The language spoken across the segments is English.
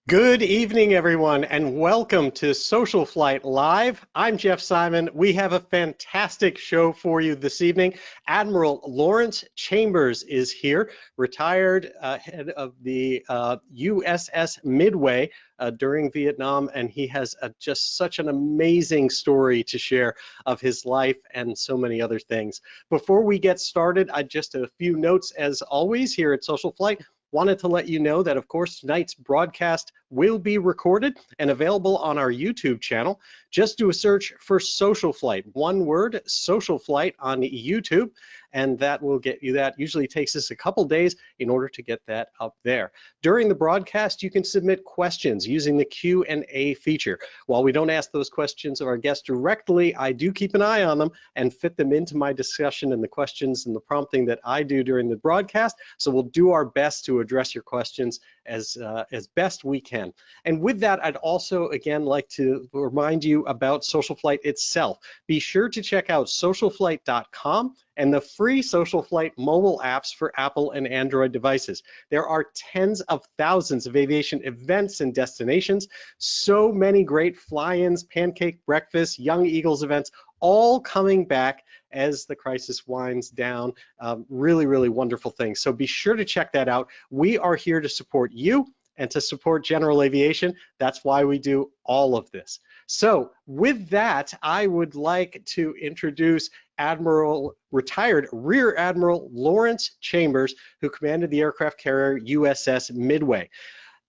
Good evening, everyone, and welcome to SocialFlight Live. I'm Jeff Simon. We have a fantastic show for you this evening. Admiral Lawrence Chambers is here, retired head of the USS Midway during Vietnam, and he has just such an amazing story to share of his life and so many other things. Before we get started, just a few notes as always here at SocialFlight. Wanted to let you know that, of course, tonight's broadcast will be recorded and available on our YouTube channel. Just do a search for SocialFlight, one word, SocialFlight on YouTube, and that will get you that. Usually takes us a couple days in order to get that up there. During the broadcast, you can submit questions using the Q&A feature. While we don't ask those questions of our guests directly, I do keep an eye on them and fit them into my discussion and the questions and the prompting that I do during the broadcast. So we'll do our best to address your questions as best we can. And with that, I'd also, again, like to remind you about SocialFlight itself. Be sure to check out socialflight.com and the free SocialFlight mobile apps for Apple and Android devices. There are tens of thousands of aviation events and destinations, so many great fly-ins, pancake breakfasts, Young Eagles events, all coming back as the crisis winds down. Really, really wonderful things. So be sure to check that out. We are here to support you and to support general aviation. That's why we do all of this. So with that, I would like to introduce retired Rear Admiral Lawrence Chambers, who commanded the aircraft carrier USS Midway.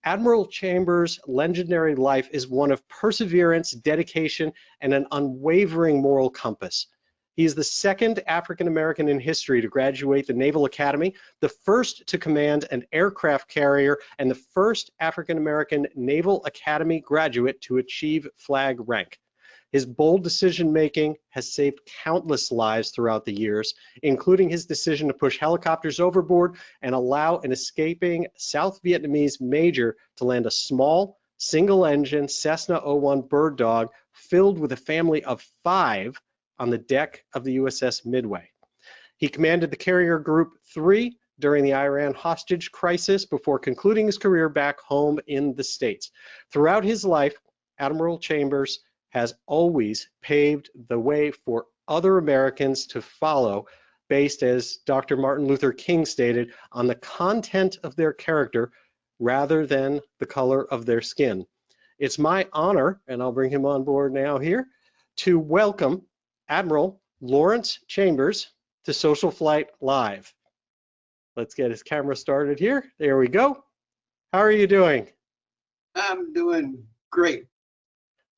Admiral Chambers' legendary life is one of perseverance, dedication, and an unwavering moral compass. He is the second African American in history to graduate the Naval Academy, the first to command an aircraft carrier, and the first African American Naval Academy graduate to achieve flag rank. His bold decision-making has saved countless lives throughout the years, including his decision to push helicopters overboard and allow an escaping South Vietnamese Major to land a small, single-engine Cessna O-1 Bird Dog filled with a family of 5 on the deck of the USS Midway. He commanded the Carrier Group 3 during the Iran hostage crisis before concluding his career back home in the States. Throughout his life, Admiral Chambers has always paved the way for other Americans to follow, based, as Dr. Martin Luther King stated, on the content of their character rather than the color of their skin. It's my honor, and I'll bring him on board now here, to welcome Admiral Lawrence Chambers to SocialFlight Live. Let's get his camera started here. There we go. How are you doing? I'm doing great.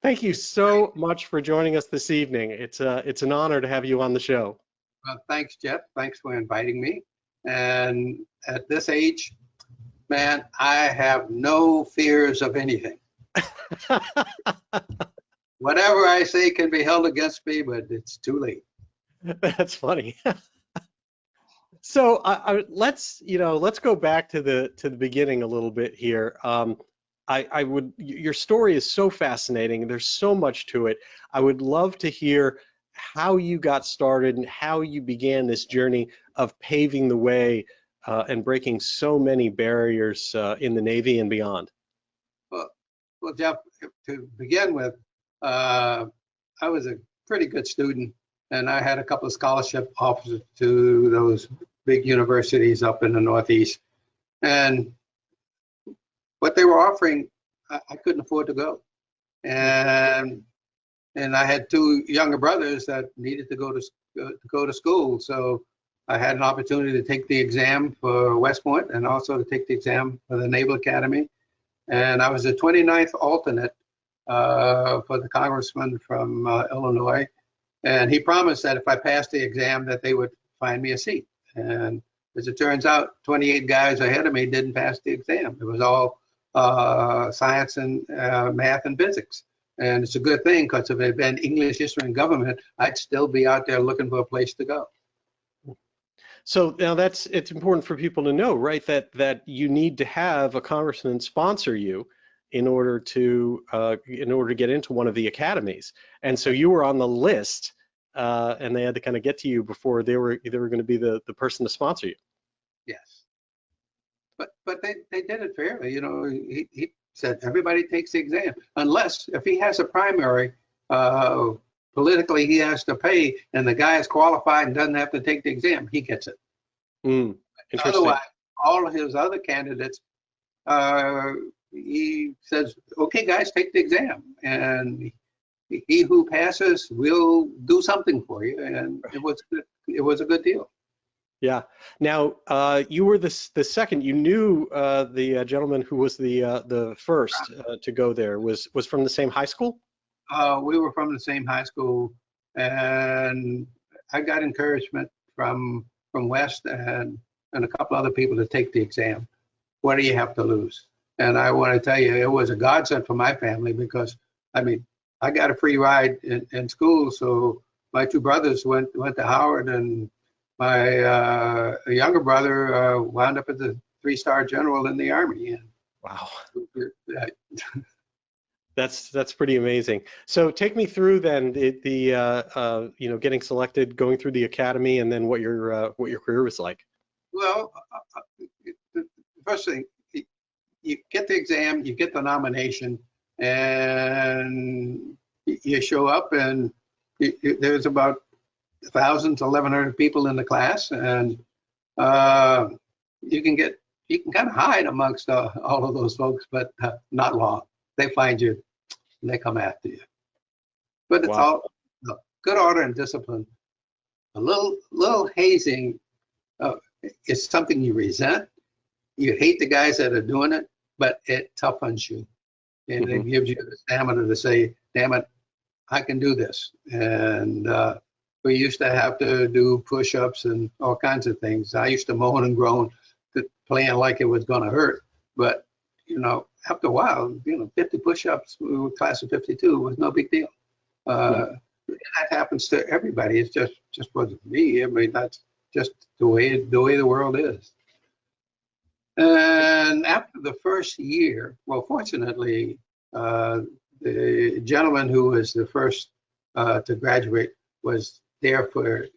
Thank you so much for joining us this evening. It's an honor to have you on the show. Well, thanks, Jeff. Thanks for inviting me. And at this age, man, I have no fears of anything. Whatever I say can be held against me, but it's too late. That's funny. So let's go back to the beginning a little bit here. Your story is so fascinating. There's so much to it. I would love to hear how you got started and how you began this journey of paving the way and breaking so many barriers in the Navy and beyond. Well, Jeff, to begin with, I was a pretty good student, and I had a couple of scholarship offers to those big universities up in the Northeast. And what they were offering, I couldn't afford to go. And I had 2 younger brothers that needed to go to school. So I had an opportunity to take the exam for West Point and also to take the exam for the Naval Academy. And I was the 29th alternate for the congressman from Illinois. And he promised that if I passed the exam that they would find me a seat. And as it turns out, 28 guys ahead of me didn't pass the exam. It was all science and math and physics. And it's a good thing, because if it had been English, history, and government, I'd still be out there looking for a place to go. So now it's important for people to know, right, that you need to have a congressman sponsor you in order to get into one of the academies. And so you were on the list, and they had to kind of get to you before they were going to be the person to sponsor you. Yes, but they did it fairly. You know, he said everybody takes the exam, unless if he has a primary, politically he has to pay, and the guy is qualified and doesn't have to take the exam, he gets it. Interesting. Otherwise, all of his other candidates, he says, okay, guys, take the exam, and he who passes will do something for you, and it was a good deal. Yeah. Now, you were the second. You knew the gentleman who was the first to go there. Was from the same high school? We were from the same high school, and I got encouragement from West and a couple other people to take the exam. What do you have to lose? And I want to tell you, it was a godsend for my family, because I mean, I got a free ride in school, so my two brothers went to Howard, and my younger brother wound up as a 3-star general in the Army. And wow. That's pretty amazing. So take me through then the you know, getting selected, going through the academy, and then what your career was like. Well, the first thing, you get the exam, you get the nomination, and you show up, and there's about 1,000 to 1,100 people in the class, and you can kind of hide amongst all of those folks, but not long. They find you, and they come after you. But it's all good order and discipline. A little hazing is something you resent. You hate the guys that are doing it, but it toughens you, and it gives you the stamina to say, "Damn it, I can do this." And we used to have to do push-ups and all kinds of things. I used to moan and groan, playing like it was going to hurt. But, you know, after a while, you know, 50 push-ups, we were class of 52, was no big deal. That happens to everybody. It's just wasn't me. I mean, that's just the way the world is. And after the first year, well, fortunately, the gentleman who was the first to graduate was there for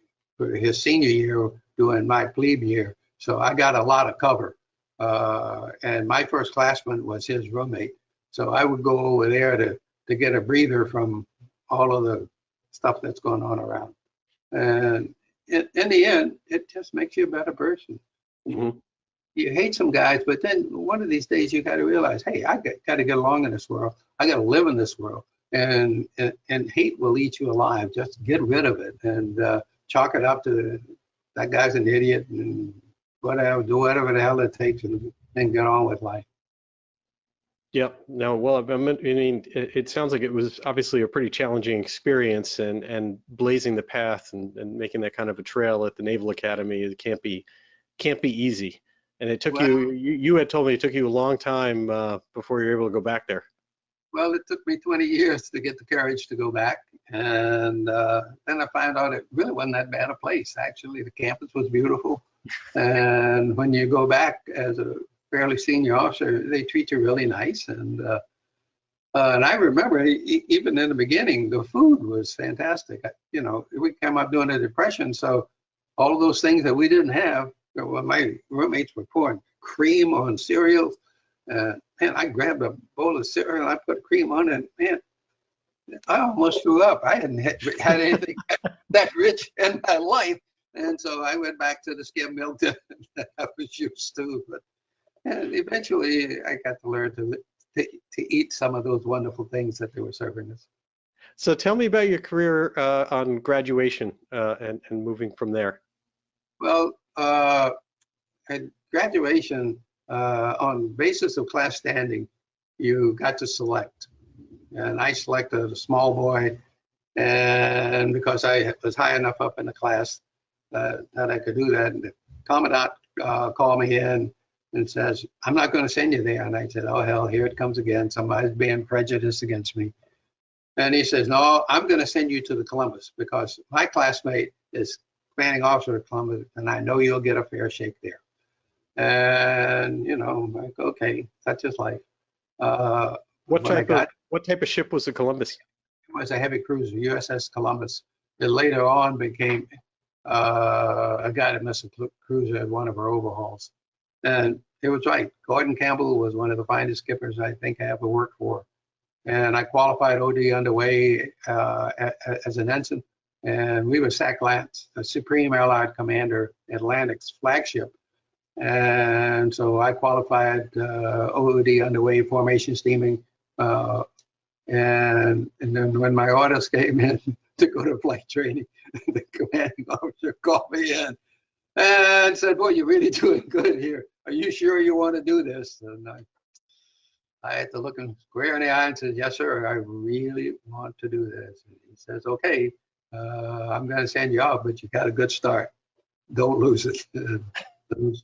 his senior year doing my plebe year. So I got a lot of cover. And my first classman was his roommate. So I would go over there to get a breather from all of the stuff that's going on around. And in the end, it just makes you a better person. You hate some guys, but then one of these days you got to realize, hey, I got to get along in this world. I got to live in this world. And hate will eat you alive. Just get rid of it and chalk it up to that guy's an idiot, and whatever, do whatever the hell it takes, and get on with life. Yep. No, well, I mean, it sounds like it was obviously a pretty challenging experience, and blazing the path and making that kind of a trail at the Naval Academy. It can't be easy. And it took you had told me it took you a long time before you were able to go back there. Well, it took me 20 years to get the courage to go back. And then I found out it really wasn't that bad a place. Actually, the campus was beautiful. And when you go back as a fairly senior officer, they treat you really nice. And I remember even in the beginning, the food was fantastic. You know, we came up during the Depression, so all of those things that we didn't have, well, my roommates were pouring cream on cereal. Man, I grabbed a bowl of cereal and I put cream on it. Man, I almost threw up. I hadn't had anything that rich in my life. And so I went back to the skim milk that I was used to. But and eventually I got to learn to eat some of those wonderful things that they were serving us. So tell me about your career on graduation and moving from there. Well, at graduation, on basis of class standing, you got to select. And I selected a small boy, and because I was high enough up in the class that I could do that. And the commandant called me in and says, "I'm not going to send you there." And I said, "Oh, hell, here it comes again. Somebody's being prejudiced against me." And he says, "No, I'm going to send you to the Columbus because my classmate is commanding officer of Columbus, and I know you'll get a fair shake there." And, you know, I'm like, okay, such is life. What type of ship was the Columbus? It was a heavy cruiser, USS Columbus. It later on became a guided missile cruiser at one of our overhauls. And it was right. Gordon Campbell was one of the finest skippers I think I ever worked for. And I qualified OD underway as an ensign. And we were SAC Lance, the Supreme Allied Commander, Atlantic's flagship. And so I qualified OD underway formation steaming. And then when my orders came in to go to flight training, the commanding officer called me in and said, "Boy, you're really doing good here. Are you sure you want to do this?" And I had to look him square in the eye and said, "Yes, sir, I really want to do this." And he says, "Okay, I'm going to send you off, but you got a good start. Don't lose it."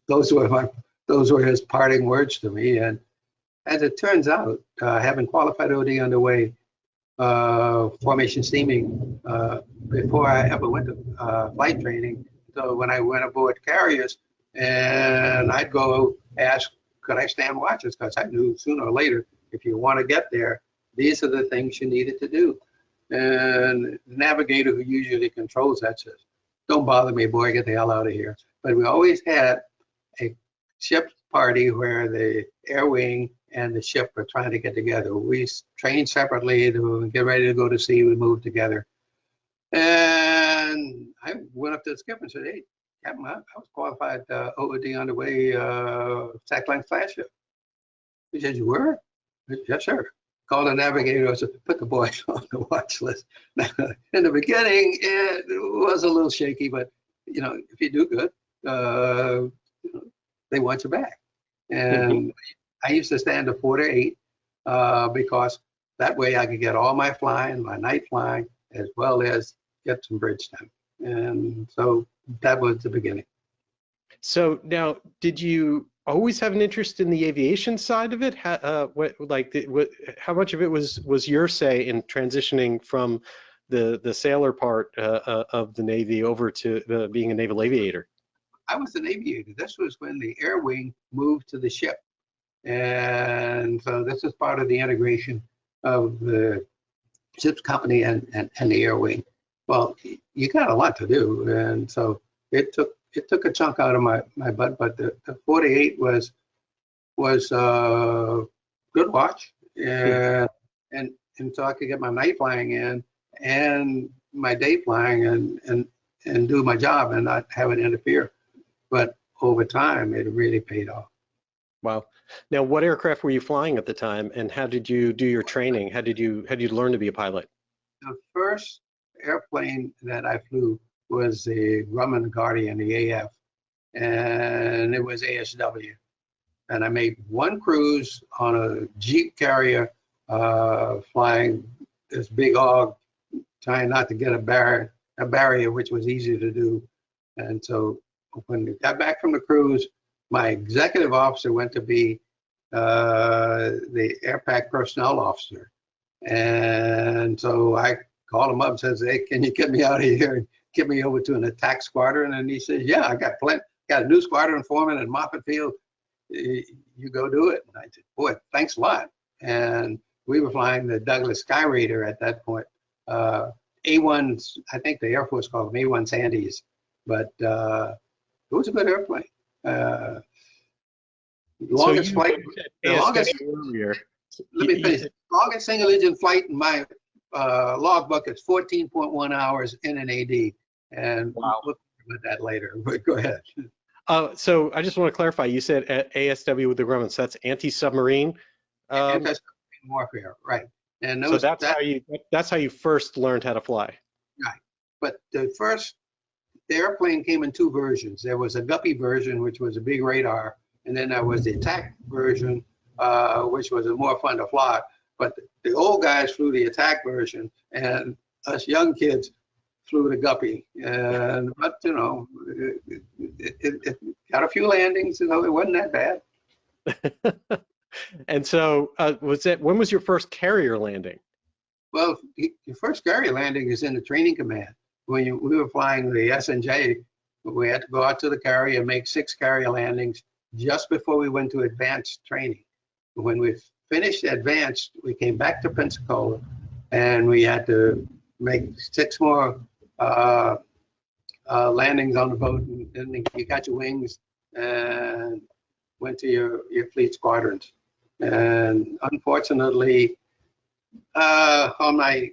Those were his parting words to me. And as it turns out, having qualified OD underway, formation steaming, before I ever went to flight training, so when I went aboard carriers, and I'd go ask, could I stand watches? Because I knew sooner or later, if you want to get there, these are the things you needed to do. And the navigator who usually controls that says, "Don't bother me, boy, get the hell out of here." But we always had a ship party where the air wing and the ship were trying to get together. We trained separately to get ready to go to sea. We moved together. And I went up to the skipper and said, "Hey, Captain, I was qualified OD underway SAC Lance flagship." He said, "You were?" "Yes, sir." Called the navigator. I said, "Put the boys on the watch list." Now, in the beginning, it was a little shaky, but if you do good, they want you back. And I used to stand to 4 to 8 because that way I could get all my flying, my night flying, as well as get some bridge time. And so that was the beginning. So now, did you always have an interest in the aviation side of it? How much of it was your say in transitioning from the sailor part of the Navy over to being a naval aviator? I was an aviator. This was when the air wing moved to the ship. And so this is part of the integration of the ship's company and the air wing. Well, you got a lot to do. And so it took a chunk out of my butt, but the 48 was good watch. And so I could get my night flying in and my day flying and do my job and not have it interfere. But over time, it really paid off. Wow. Now, what aircraft were you flying at the time, and how did you do your training? How did you learn to be a pilot? The first airplane that I flew was the Grumman Guardian, the AF, and it was ASW. And I made one cruise on a Jeep carrier, flying this big hog, trying not to get a barrier, which was easy to do. And so when we got back from the cruise, my executive officer went to be the airpack personnel officer. And so I called him up and says, "Hey, can you get me out of here and get me over to an attack squadron?" And he says, "Yeah, I got a new squadron foreman in Moffett Field. You go do it." And I said, "Boy, thanks a lot." And we were flying the Douglas Sky Raider at that point. A1s, I think the Air Force called them A1 Sandies, but it was a good airplane. Longest flight. The longest. Let me finish. Longest single engine flight in my logbook is 14.1 hours in an AD, and wow. We'll talk about that later. But go ahead. So I just want to clarify. You said ASW with the Grumman. So that's anti-submarine. Anti-submarine warfare, right? And so that's how you first learned how to fly. Right. But the airplane came in two versions. There was a guppy version, which was a big radar, and then there was the attack version, which was more fun to fly. But the old guys flew the attack version, and us young kids flew the guppy. But it got a few landings. It wasn't that bad. And so, when was your first carrier landing? Well, your first carrier landing is in the training command. When we were flying the S&J, we had to go out to the carrier and make 6 carrier landings just before we went to advanced training. When we finished advanced, we came back to Pensacola, and we had to make 6 more landings on the boat, and then you got your wings, and went to your fleet squadrons. And unfortunately, on my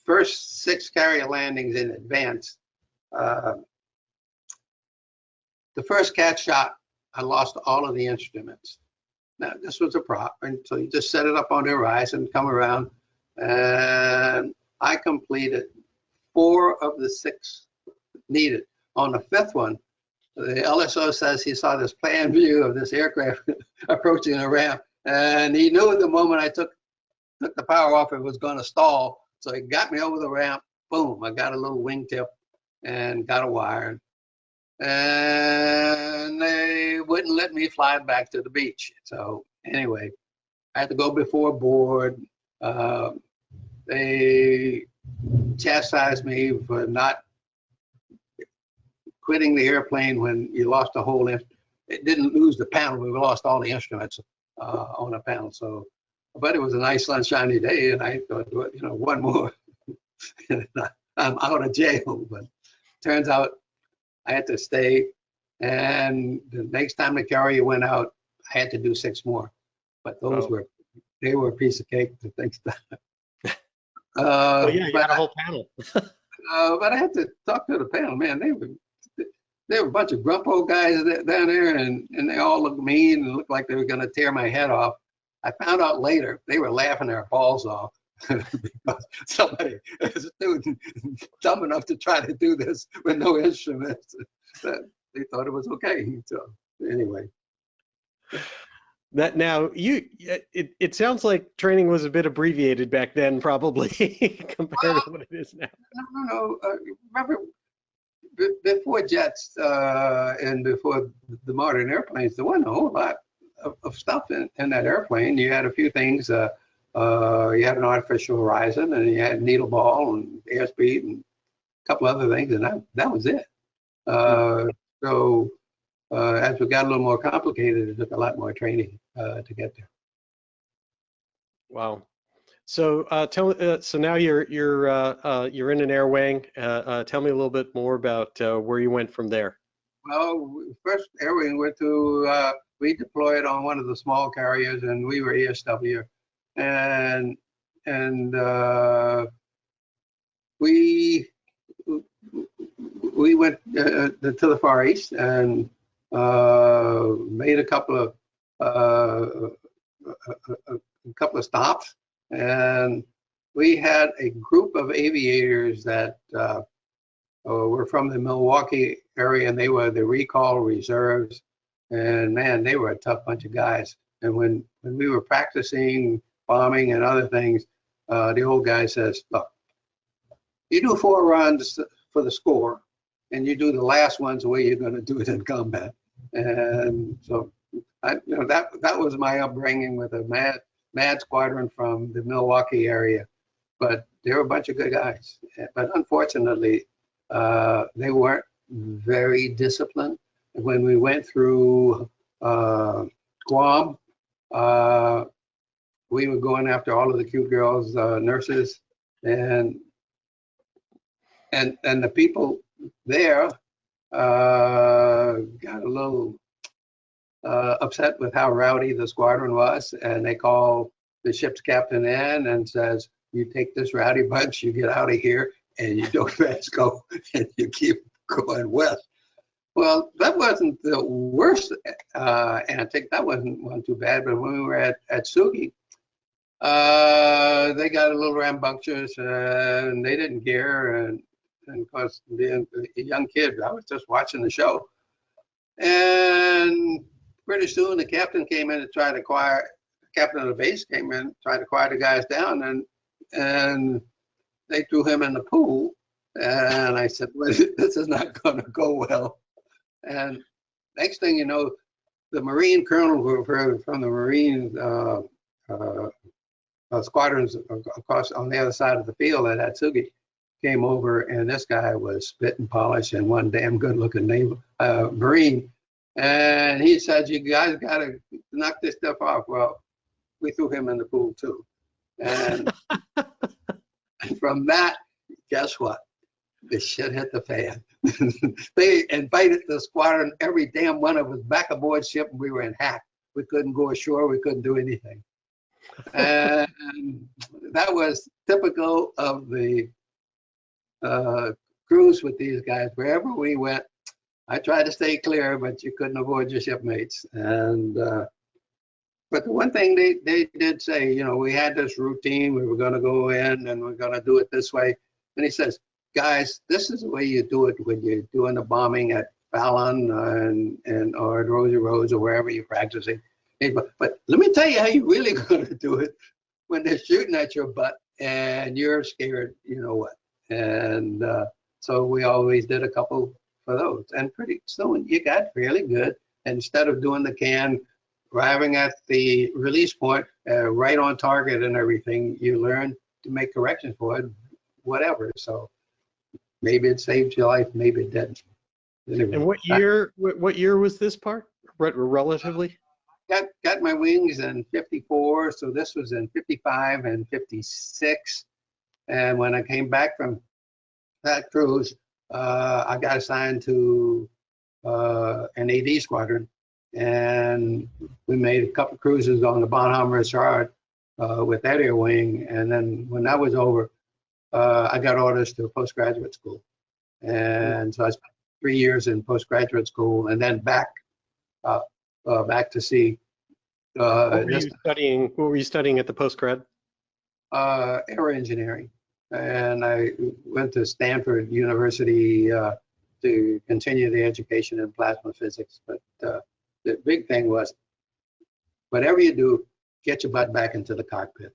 first 6 carrier landings in advance, the first cat shot, I lost all of the instruments. Now, this was a prop, and so you just set it up on the horizon, come around, and I completed 4 of the 6 needed. On the 5th one, the LSO says he saw this plan view of this aircraft approaching the ramp, and he knew at the moment I took the power off, it was going to stall. So he got me over the ramp. Boom! I got a little wingtip and got a wire, and they wouldn't let me fly back to the beach. So anyway, I had to go before board. They chastised me for not quitting the airplane when you lost the whole. It didn't lose the panel. We lost all the instruments on the panel. So, but it was a nice sunshiny day, and I thought, you know, one more, I'm out of jail. But turns out I had to stay, and the next time the carrier went out, I had to do 6 more. But those were a piece of cake the next time. Well, yeah, you got a whole panel. But I had to talk to the panel, man. They were a bunch of grumpo guys down there, and they all looked mean and looked like they were going to tear my head off. I found out later they were laughing their balls off because somebody, a student, dumb enough to try to do this with no instruments, they thought it was okay. So anyway. That now it sounds like training was a bit abbreviated back then, probably compared to what it is now. No. Remember, before jets and before the modern airplanes, there wasn't a whole lot of stuff in that airplane. You had a few things. You had an artificial horizon, and you had needle ball and airspeed and a couple other things, and that was it. So as we got a little more complicated, it took a lot more training to get there. Wow. So so now you're in an air wing. Tell me a little bit more about where you went from there. Well, first air wing went to we deployed on one of the small carriers, and we were ESW, and we went to the Far East and made a couple of stops, and we had a group of aviators that were from the Milwaukee area, and they were the recall reserves, and man, they were a tough bunch of guys. And when we were practicing bombing and other things, the old guy says, look, you do 4 runs for the score, and you do the last ones the way you're going to do it in combat. And so that was my upbringing with a mad squadron from the Milwaukee area. But they were a bunch of good guys. But unfortunately, they weren't very disciplined. When we went through Guam, we were going after all of the cute girls, nurses, and the people there got a little upset with how rowdy the squadron was, and they called the ship's captain in and says, you take this rowdy bunch, you get out of here, and you don't fast go, and you keep going west. Well, that wasn't the worst antic. That wasn't too bad, but when we were at Sugi, they got a little rambunctious, and they didn't care, and of course, being a young kid, I was just watching the show. And pretty soon the captain came in and tried to quiet, the captain of the base came in, tried to quiet the guys down, and they threw him in the pool. And I said, well, this is not going to go well. And next thing you know, the Marine colonel from the Marine squadrons across on the other side of the field at Atsugi came over, and this guy was spit and polish and one damn good looking Marine. And he said, you guys got to knock this stuff off. Well, we threw him in the pool too. And from that, guess what? The shit hit the fan. They invited the squadron, every damn one of us, back aboard ship, and we were in hack. We couldn't go ashore. We couldn't do anything. And that was typical of the cruise with these guys. Wherever we went, I tried to stay clear, but you couldn't avoid your shipmates. And but the one thing they did say, you know, we had this routine. We were going to go in and we're going to do it this way. And he says, guys, this is the way you do it when you're doing the bombing at Fallon or at Rosie Rose or wherever you're practicing. But let me tell you how you're really going to do it when they're shooting at your butt and you're scared, you know what. And so we always did a couple for those. And pretty soon you got fairly good. Instead of doing the can, arriving at the release point, right on target and everything, you learn to make corrections for it, whatever. So maybe it saved your life, maybe it didn't. Anyway, And what year was this part, relatively? Got my wings in 54, so this was in 55 and 56. And when I came back from that cruise, I got assigned to an AD squadron, and we made a couple cruises on the Bonhomme Richard with that air wing. And then when that was over, I got orders to postgraduate school. And so I spent 3 years in postgraduate school, and then back to sea. What were you studying at the postgrad? Air engineering. And I went to Stanford University to continue the education in plasma physics. But the big thing was, whatever you do, get your butt back into the cockpit.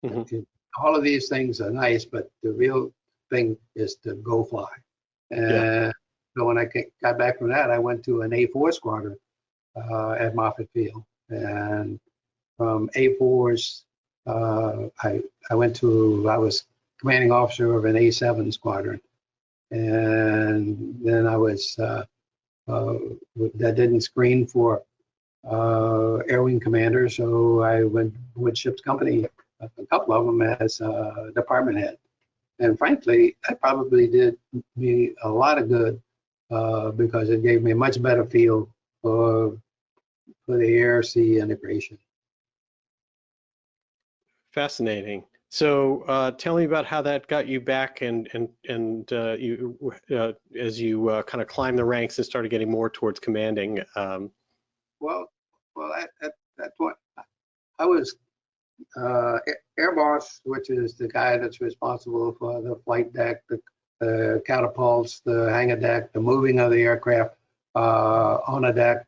Mm-hmm. All of these things are nice, but the real thing is to go fly. And so when I got back from that, I went to an A4 squadron at Moffett Field. And from A4s, I was commanding officer of an A7 squadron. And then I was, that didn't screen for air wing commander, so I went with ship's company, a couple of them as department head. And frankly, that probably did me a lot of good because it gave me a much better feel for the air-sea integration. Fascinating. So tell me about how that got you back and you as you kind of climbed the ranks and started getting more towards commanding. Well, at that point, I was air boss, which is the guy that's responsible for the flight deck, the catapults, the hangar deck, the moving of the aircraft on a deck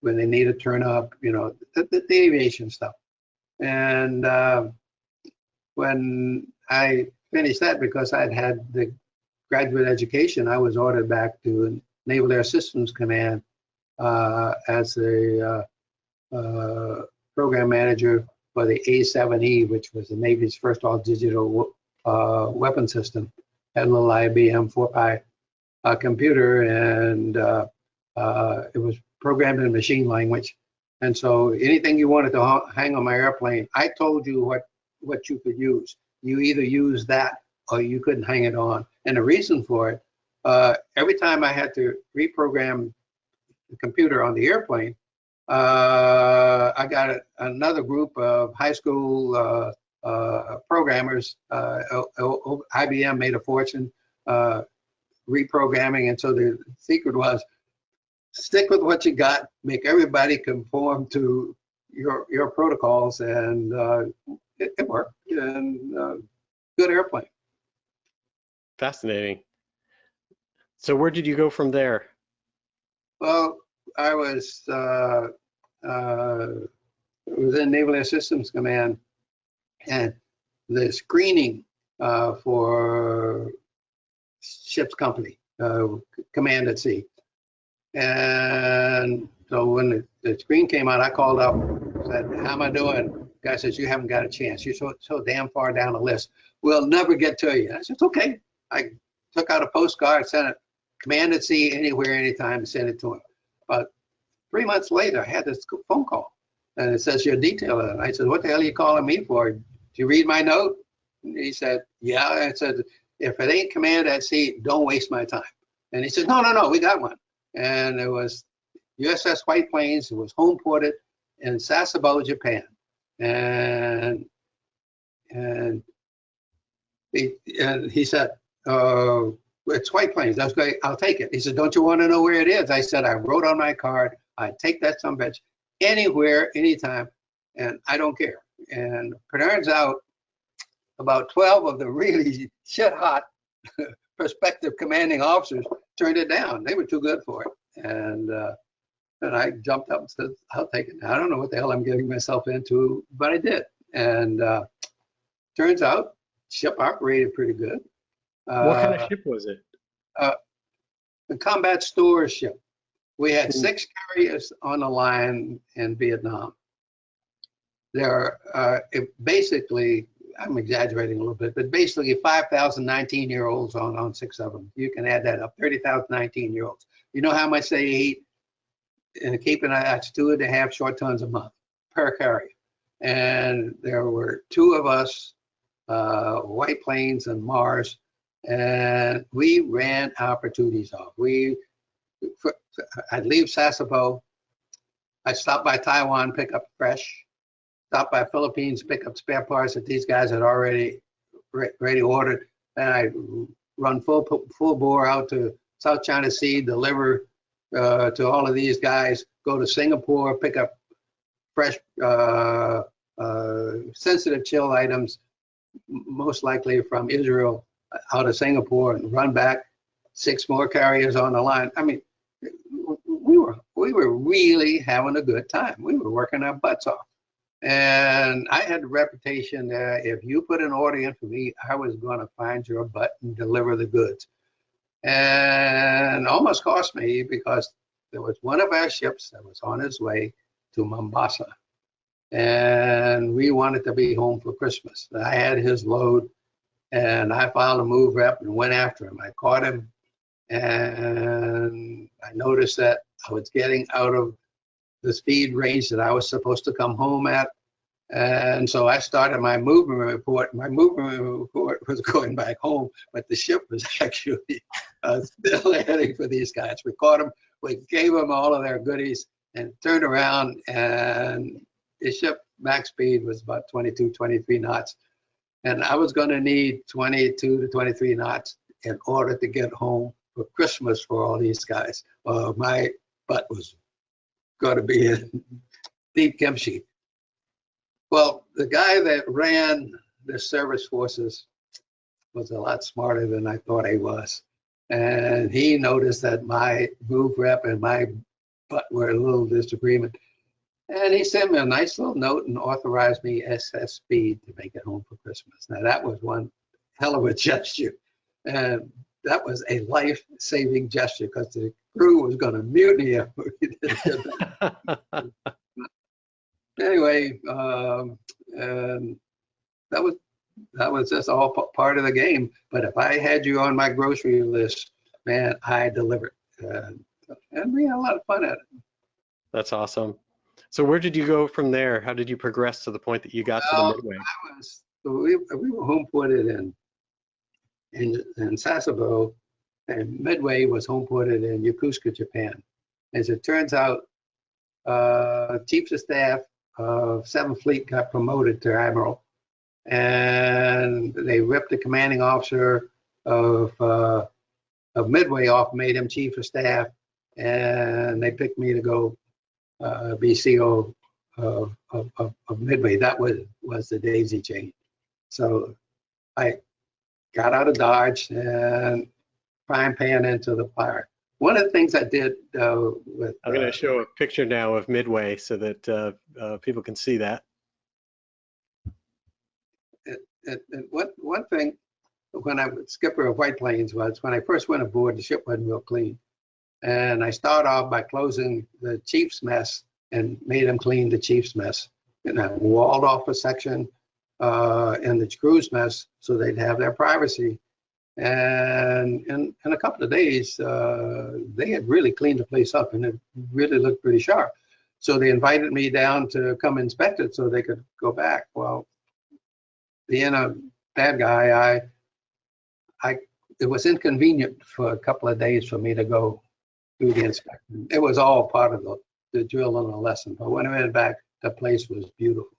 when they need to turn up, you know, the aviation stuff. And when I finished that, because I'd had the graduate education, I was ordered back to Naval Air Systems Command as a program manager for the A7E, which was the Navy's first all-digital weapon system. Had a little IBM 4-pi computer, and it was programmed in machine language. And so anything you wanted to hang on my airplane, I told you what you could use. You either use that or you couldn't hang it on. And the reason for it, every time I had to reprogram the computer on the airplane, I got another group of high school programmers. IBM made a fortune reprogramming, and so the secret was stick with what you got, make everybody conform to your protocols, and it worked. And good airplane. Fascinating. So where did you go from there? Well, I was in Naval Air Systems Command, and the screening for ship's company, command at sea. And so when the screen came out, I called up, said, "How am I doing?" The guy says, "You haven't got a chance. You're so damn far down the list. We'll never get to you." I said, "It's okay." I took out a postcard, sent it, command at sea, anywhere, anytime, sent it to him. But 3 months later, I had this phone call, and it says your detail. And I said, "What the hell are you calling me for? Did you read my note?" And he said, "Yeah." I said, "If it ain't command at sea, don't waste my time." And he said, no, we got one. And it was USS White Plains. It was home ported in Sasebo, Japan. And he said, it's White Plains. That's great. I'll take it. He said, don't you want to know where it is? I said, I wrote on my card, I'd take that sumbitch anywhere, anytime, and I don't care. And it turns out about 12 of the really shit hot prospective commanding officers turned it down. They were too good for it. And I jumped up and said, I'll take it. I don't know what the hell I'm getting myself into, but I did. And turns out, ship operated pretty good. What kind of ship was it? The combat stores ship. We had 6 carriers on the line in Vietnam. There are basically, I'm exaggerating a little bit, but basically 5,000 19-year-olds on 6 of them. You can add that up, 30,000 19-year-olds. You know how much they eat? And keeping that's 2.5 short tons a month per carrier. And there were 2 of us, White Plains and Mars, and we ran opportunities off. I'd leave Sasebo, I'd stop by Taiwan, pick up fresh, stop by Philippines, pick up spare parts that these guys had already ordered, and I'd run full bore out to South China Sea, deliver to all of these guys, go to Singapore, pick up fresh sensitive chill items, most likely from Israel, out of Singapore, and run back, 6 more carriers on the line. I mean, we were really having a good time. We were working our butts off. And I had the reputation that if you put an order in for me, I was going to find your butt and deliver the goods. And almost cost me, because there was one of our ships that was on its way to Mombasa. And we wanted to be home for Christmas. I had his load, and I filed a move rep and went after him. I caught him, and I noticed that I was getting out of the speed range that I was supposed to come home at. And so I started my movement report. My movement report was going back home, but the ship was actually still heading for these guys. We caught them, we gave them all of their goodies, and turned around, and the ship max speed was about 22, 23 knots. And I was going to need 22 to 23 knots in order to get home for Christmas for all these guys. My butt was going to be in deep kimchi. Well, the guy that ran the service forces was a lot smarter than I thought he was. And he noticed that my move rep and my butt were a little disagreement. And he sent me a nice little note and authorized me SS speed to make it home for Christmas. Now, that was one hell of a gesture. And that was a life-saving gesture, because the crew was going to mutiny if we did that. Anyway, and that was just all part of the game. But if I had you on my grocery list, man, I delivered. And we had a lot of fun at it. That's awesome. So where did you go from there? How did you progress to the point that you got to the Midway? We were home ported in Sasebo, and Midway was home ported in Yokosuka, Japan. As it turns out, Chief of Staff of 7th Fleet got promoted to Admiral, and they ripped the commanding officer of Midway off, made him Chief of Staff, and they picked me to go be CO of Midway. That was the daisy chain. So I got out of Dodge and frying pan into the fire. One of the things I did with I'm going to show a picture now of Midway so that people can see that. One thing when I was skipper of White Plains was when I first went aboard, the ship wasn't real clean. And I started off by closing the chief's mess and made them clean the chief's mess. And I walled off a section in the crew's mess so they'd have their privacy. And in a couple of days, they had really cleaned the place up, and it really looked pretty sharp. So they invited me down to come inspect it so they could go back. Well, being a bad guy, I it was inconvenient for a couple of days for me to go do the inspection. It was all part of the drill and the lesson. But when I went back, the place was beautiful.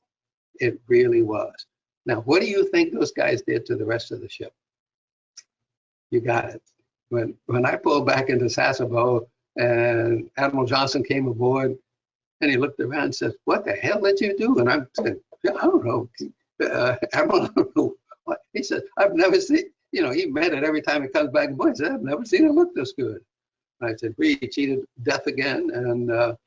It really was. Now, what do you think those guys did to the rest of the ship? You got it. When I pulled back into Sasebo and Admiral Johnson came aboard and he looked around and said, "What the hell did you do?" And I said, "I don't know. Admiral, I don't know." He said, "I've never seen," he met it every time he comes back aboard. He said, "I've never seen it look this good." And I said, "We cheated death again." And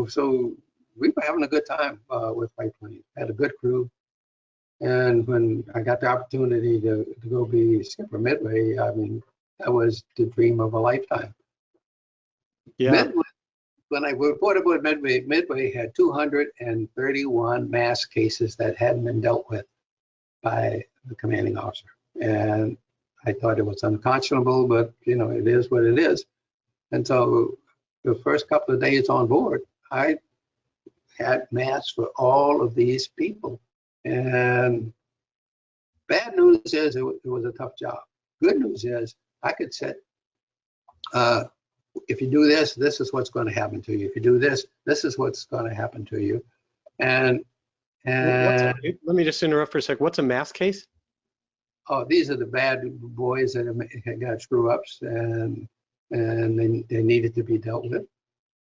so we were having a good time with White Plains. Had a good crew. And when I got the opportunity to go be skipper Midway, I mean, that was the dream of a lifetime. Yeah. Midway, when I reported aboard Midway had 231 mass cases that hadn't been dealt with by the commanding officer. And I thought it was unconscionable, but it is what it is. And so the first couple of days on board, I had mass for all of these people. And bad news is it was a tough job. Good news is I could set, if you do this, this is what's going to happen to you. If you do this, this is what's going to happen to you. And let me just interrupt for a sec. What's a mass case? Oh, these are the bad boys that have got screw-ups and they needed to be dealt with.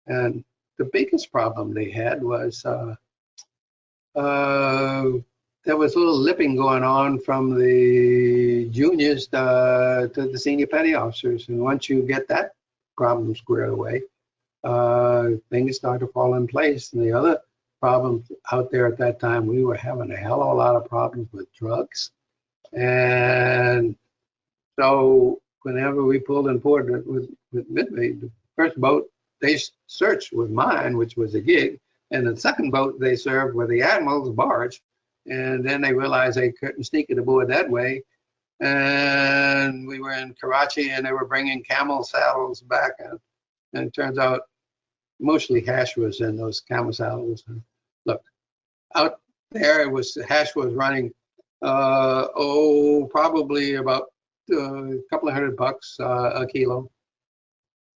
And the biggest problem they had was there was a little lipping going on from the juniors to the senior petty officers. And once you get that problem squared away, things start to fall in place. And the other problem out there at that time, we were having a hell of a lot of problems with drugs. And so whenever we pulled in port with Midway, the first boat they searched was mine, which was a gig. And the second boat they served were the Admiral's barge. And then they realized they couldn't sneak it aboard that way. And we were in Karachi and they were bringing camel saddles back. And it turns out mostly hash was in those camel saddles. And look, out there hash was running, probably about a couple of $100 a kilo,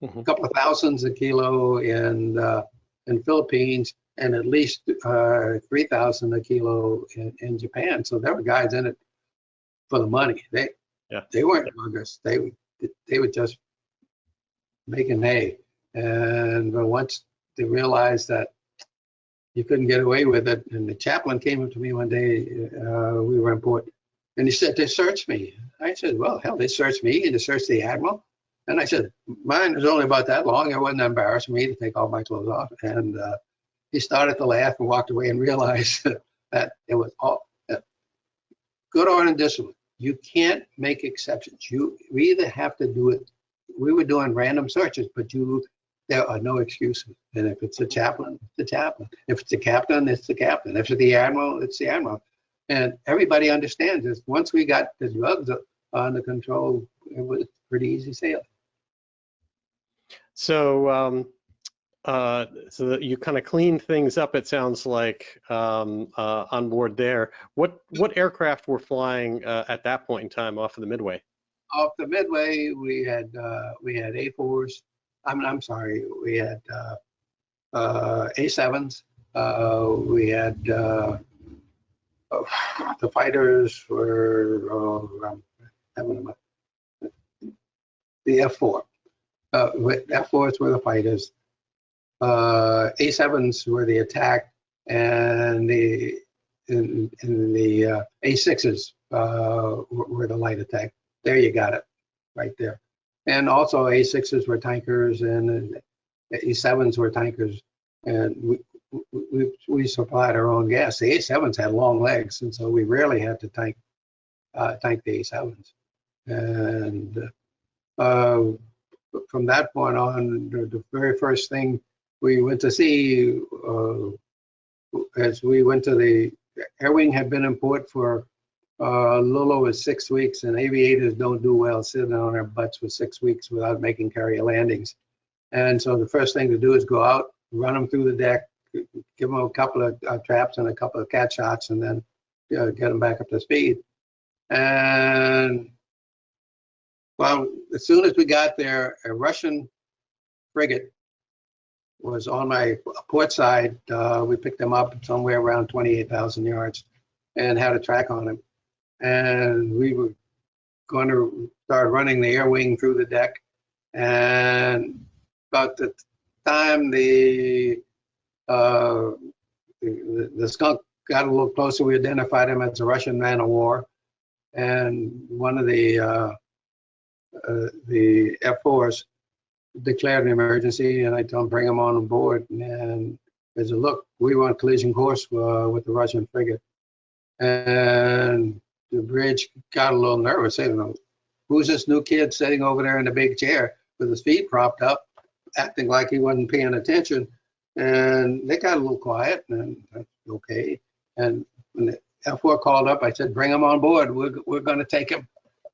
a couple of thousands a kilo in Philippines, and at least 3,000 a kilo in Japan. So there were guys in it for the money. They weren't druggers. They were just making hay. And once they realized that you couldn't get away with it, and the chaplain came up to me one day, we were in port, and he said, "They searched me." I said, "Well, hell, they searched me and they searched the Admiral." And I said, "Mine was only about that long. It wasn't embarrassing me to take all my clothes off." And he started to laugh and walked away and realized that it was all good order and discipline. You can't make exceptions. We either have to do it. We were doing random searches, but there are no excuses. And if it's a chaplain, it's the chaplain. If it's the captain, it's the captain. If it's the admiral, it's the admiral. And everybody understands this. Once we got the drugs under control, it was pretty easy sailing. So, so that you kind of cleaned things up, it sounds like, on board there. What aircraft were flying at that point in time off of the Midway? Off the Midway, we had A4s. I'm sorry, we had A7s. We had the fighters were the F4. F4s were the fighters. A7s were the attack, and the A6s were the light attack. There you got it, right there. And also A6s were tankers, and A7s were tankers, and we supplied our own gas. The A7s had long legs, and so we rarely had to tank the A7s. And from that point on, the very first thing we went to see, as we went to the air wing, had been in port for a little over 6 weeks, and aviators don't do well sitting on their butts for 6 weeks without making carrier landings. And so the first thing to do is go out, run them through the deck, give them a couple of traps and a couple of cat shots, and then get them back up to speed. And Well, as soon as we got there, a Russian frigate was on my port side. We picked them up somewhere around 28,000 yards and had a track on him. And we were going to start running the air wing through the deck. And about the time the skunk got a little closer, we identified him as a Russian man of war. And one of the F-4s declared an emergency, and I told him bring him on board. And as a look, we were on collision course with the Russian frigate. And the bridge got a little nervous. They don't know, who's this new kid sitting over there in the big chair with his feet propped up, acting like he wasn't paying attention. And they got a little quiet, and that's okay. And when the F-4 called up, I said, bring him on board. We're going to take him.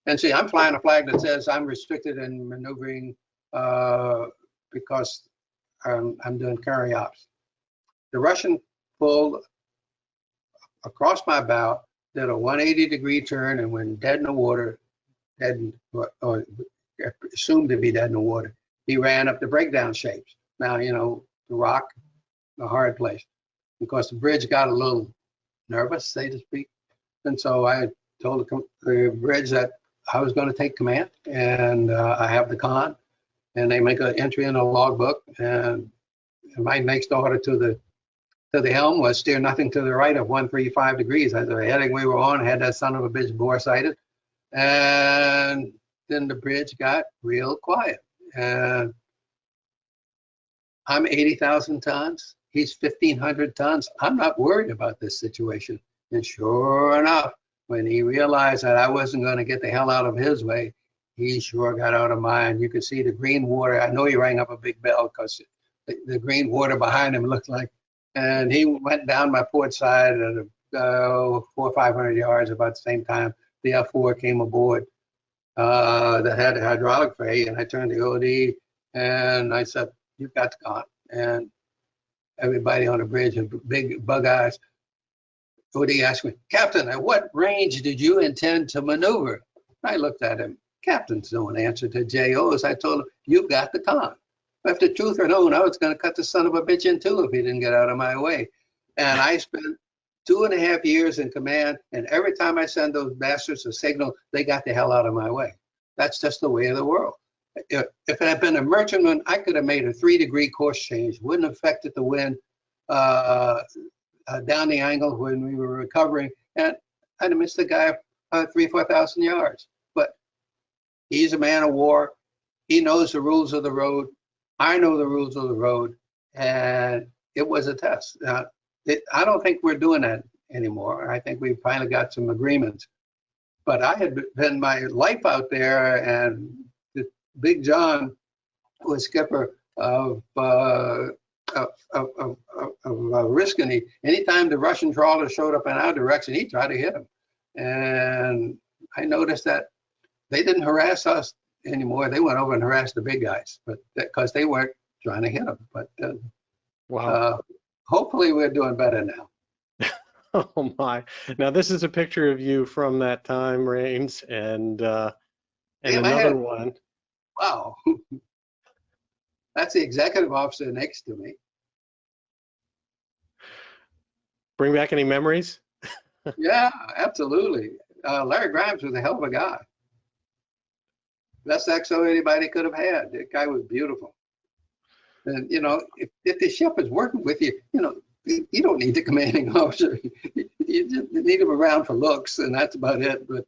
And see, I'm flying a flag that says I'm restricted in maneuvering because I'm doing carry ops. The Russian pulled across my bow, did a 180-degree turn, and went dead in the water, or assumed to be dead in the water. He ran up the breakdown shapes. Now, you know, the rock, the hard place. Because the bridge got a little nervous, so to speak. And so I told the bridge that I was going to take command, and I have the con, and they make an entry in a logbook. And my next order to the helm was steer nothing to the right of 135 degrees. As the heading we were on, had that son of a bitch bore sighted. And then the bridge got real quiet. And I'm 80,000 tons. He's 1,500 tons. I'm not worried about this situation. And sure enough, when he realized that I wasn't going to get the hell out of his way, he sure got out of mine. You could see the green water. I know he rang up a big bell because the green water behind him looked like, and he went down my port side at 400 or 500 yards. About the same time, the F-4 came aboard that had a hydraulic fray, and I turned the OD and I said, you've got to go. And everybody on the bridge had big bug eyes. OD asked me, Captain, at what range did you intend to maneuver? I looked at him. Captains don't answer to JOs. I told him, you've got the con. If the truth were known, I was going to cut the son of a bitch in two if he didn't get out of my way. And I spent 2.5 years in command, and every time I send those bastards a signal, they got the hell out of my way. That's just the way of the world. If it had been a merchantman, I could have made a 3-degree course change, wouldn't have affected the wind down the angle when we were recovering, and I'd have missed the guy 3,000 or 4,000 yards. But he's a man of war. He knows the rules of the road. I know the rules of the road, and it was a test. I don't think we're doing that anymore. I think we finally got some agreements. But I had been my life out there, and Big John was skipper of risking. Anytime the Russian trawler showed up in our direction, he tried to hit him. And I noticed that they didn't harass us anymore. They went over and harassed the big guys, but because they weren't trying to hit them. But wow. Hopefully we're doing better now. Oh my! Now this is a picture of you from that time, Rains, and another one. Wow, that's the executive officer next to me. Bring back any memories? Yeah, absolutely. Larry Grimes was a hell of a guy. Best XO anybody could have had. That guy was beautiful. And you know, if the ship is working with you, you know, you don't need the commanding officer. You just need him around for looks, and that's about it. But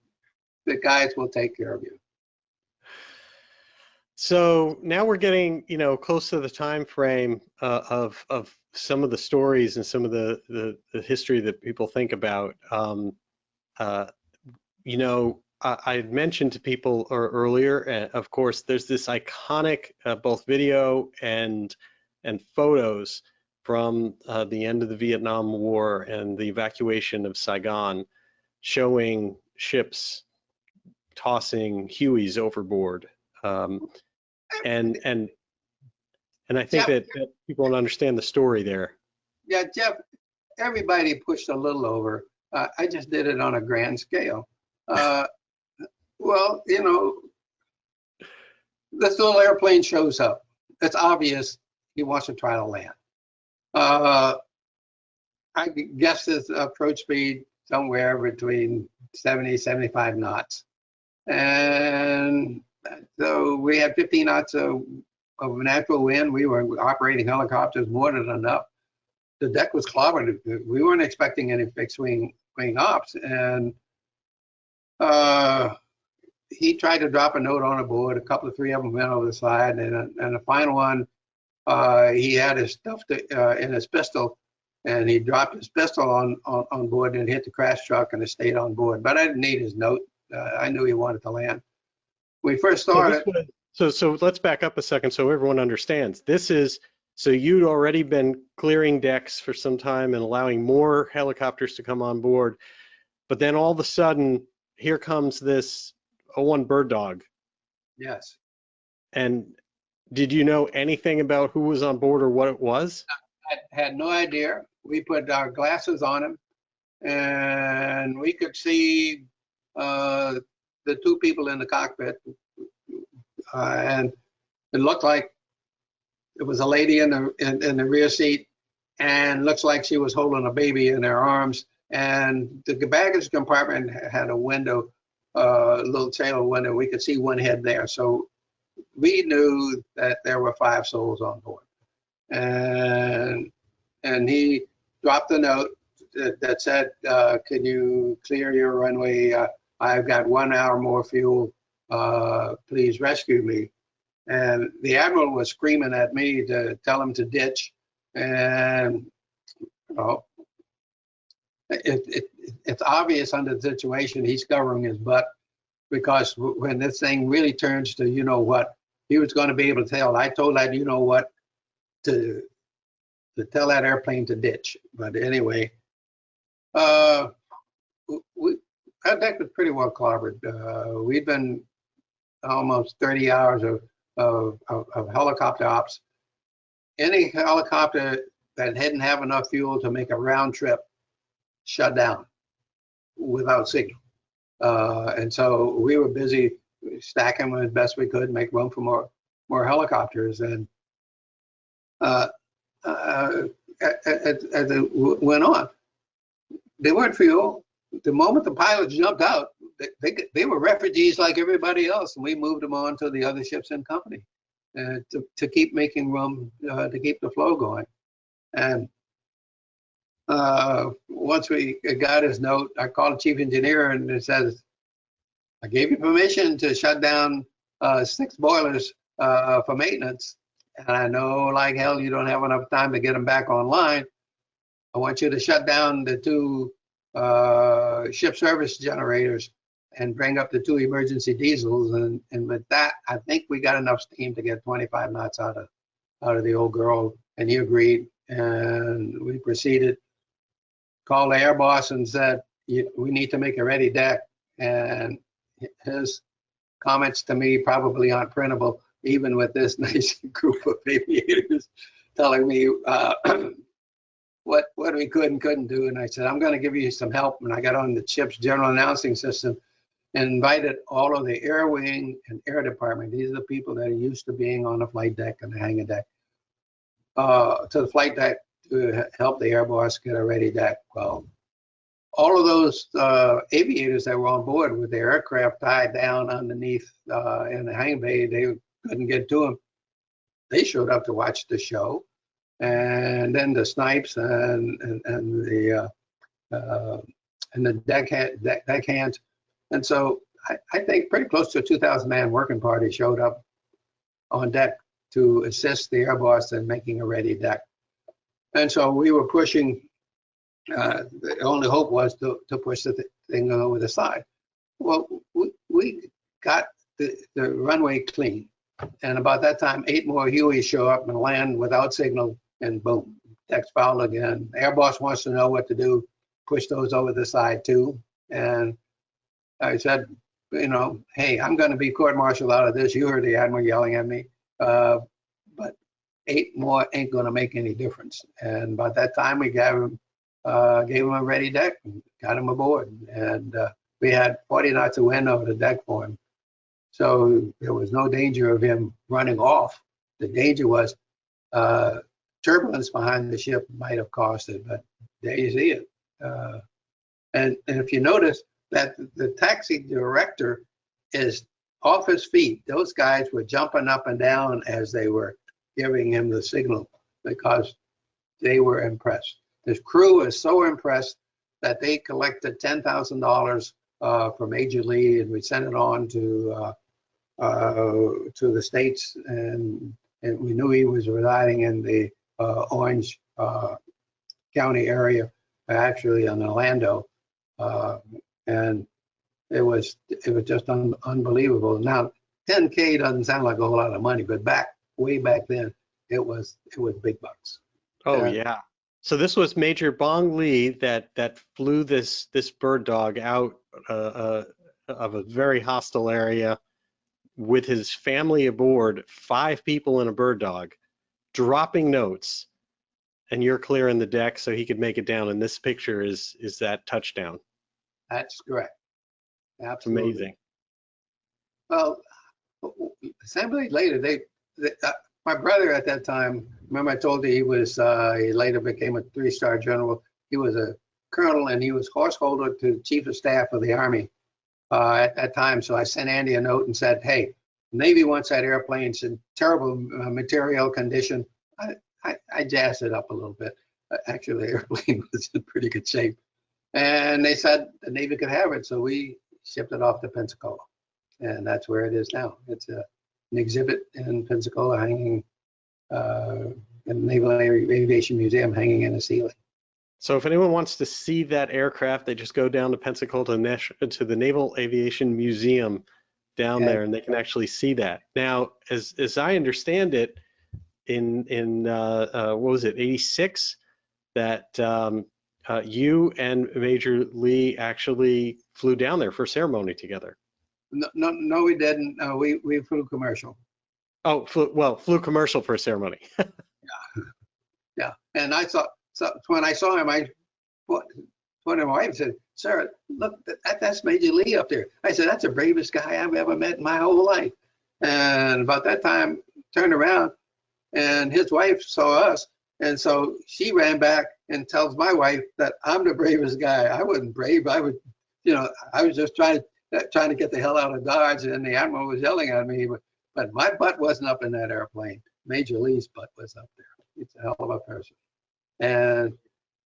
the guys will take care of you. So now we're getting, you know, close to the time frame of some of the stories and some of the history that people think about. You know, I had mentioned to people earlier, of course, there's this iconic both video and photos from the end of the Vietnam War and the evacuation of Saigon, showing ships tossing Hueys overboard. And I think that people don't understand the story there. Yeah, Jeff, everybody pushed a little over. I just did it on a grand scale. Well, you know, this little airplane shows up. It's obvious he wants to try to land. I guess his approach speed somewhere between 70, 75 knots. And so we had 15 knots of natural wind. We were operating helicopters more than enough. The deck was clobbered. We weren't expecting any fixed wing ops. And he tried to drop a note on a board. A couple of three of them went over the side. And the final one, he had his stuff in his pistol. And he dropped his pistol on board and hit the crash truck, and it stayed on board. But I didn't need his note. I knew he wanted to land. We first started. So let's back up a second so everyone understands. So you'd already been clearing decks for some time and allowing more helicopters to come on board. But then all of a sudden, here comes this O-1 Bird Dog. Yes. And did you know anything about who was on board or what it was? I had no idea. We put our glasses on him, and we could see the two people in the cockpit, and it looked like it was a lady in the rear seat, and looks like she was holding a baby in her arms. And the baggage compartment had a window, a little tail window. We could see one head there, so we knew that there were 5 souls on board. And he dropped a note that said, can you clear your runway? I've got 1 hour more fuel. Please rescue me. And the Admiral was screaming at me to tell him to ditch. And it's obvious under the situation he's covering his butt, because when this thing really turns to you know what, he was going to be able to tell. I told that you know what to tell that airplane to ditch. But anyway, that deck was pretty well clobbered. We'd been almost 30 hours of helicopter ops. Any helicopter that didn't have enough fuel to make a round trip shut down without signal. And so we were busy stacking them as best we could, make room for more helicopters. And as it went on, they weren't fuel. The moment the pilots jumped out, they were refugees like everybody else, and we moved them on to the other ships in company to keep making room, to keep the flow going. And once we got his note, I called the chief engineer, and it says, I gave you permission to shut down 6 boilers for maintenance. And I know like hell you don't have enough time to get them back online. I want you to shut down the 2 ship service generators and bring up the 2 emergency diesels. And with that, I think we got enough steam to get 25 knots out of the old girl. And he agreed, and we proceeded. Called the air boss and said, we need to make a ready deck. And his comments to me probably aren't printable, even with this nice group of aviators telling me what we could and couldn't do. And I said, I'm going to give you some help. And I got on the ship's general announcing system and invited all of the air wing and air department. These are the people that are used to being on the flight deck and the hangar deck, to the flight deck to help the air boss get a ready deck. Well, all of those aviators that were on board with their aircraft tied down underneath in the hangar bay, they couldn't get to them. They showed up to watch the show, and then the snipes and the deckhands. And so I think pretty close to a 2,000-man working party showed up on deck to assist the air boss in making a ready deck. And so we were pushing. The only hope was to push the thing over the side. Well, we got the runway clean. And about that time, 8 more Hueys show up and land without signal, and boom, deck's foul again. Air boss wants to know what to do, push those over the side too. And I said, hey, I'm going to be court-martialed out of this. You heard the Admiral yelling at me. But 8 more ain't going to make any difference. And by that time, we gave him a ready deck and got him aboard. And we had 40 knots of wind over the deck for him. So there was no danger of him running off. The danger was turbulence behind the ship might have caused it, but there you see it. And if you notice that the taxi director is off his feet, those guys were jumping up and down as they were giving him the signal because they were impressed. The crew is so impressed that they collected $10,000 for Major Lee, and we sent it on to the States, and we knew he was residing in the Orange County area, actually in Orlando, and it was just unbelievable. Now, 10K doesn't sound like a whole lot of money, but way back then, it was big bucks. Oh yeah. So this was Major Bong Lee that flew this bird dog out of a very hostile area with his family aboard, 5 people in a bird dog, dropping notes, and you're clearing the deck so he could make it down. And this picture is that touchdown. That's correct. Absolutely. Amazing. Well, assembly later, my brother at that time, remember I told you he later became a 3-star general. He was a colonel, and he was horse holder to chief of staff of the Army at that time. So I sent Andy a note and said, hey, Navy wants that airplane. It's in terrible material condition. I jazzed it up a little bit. Actually, the airplane was in pretty good shape. And they said the Navy could have it. So we shipped it off to Pensacola. And that's where it is now. It's an exhibit in Pensacola hanging in the Naval Aviation Museum, hanging in the ceiling. So if anyone wants to see that aircraft, they just go down to Pensacola to the Naval Aviation Museum down there, and they can actually see that. Now, as I understand it, in what was it, 86, that you and Major Lee actually flew down there for ceremony together. No, we didn't. We flew commercial. Oh, flew commercial for a ceremony. Yeah. And when I saw him, I told my wife, said, "Sarah, look, that's Major Lee up there." I said, "That's the bravest guy I've ever met in my whole life." And about that time, turned around, and his wife saw us, and so she ran back and tells my wife that I'm the bravest guy. I wasn't brave. I was just trying to get the hell out of Dodge, and the Admiral was yelling at me, but my butt wasn't up in that airplane. Major Lee's butt was up there. He's a hell of a person. And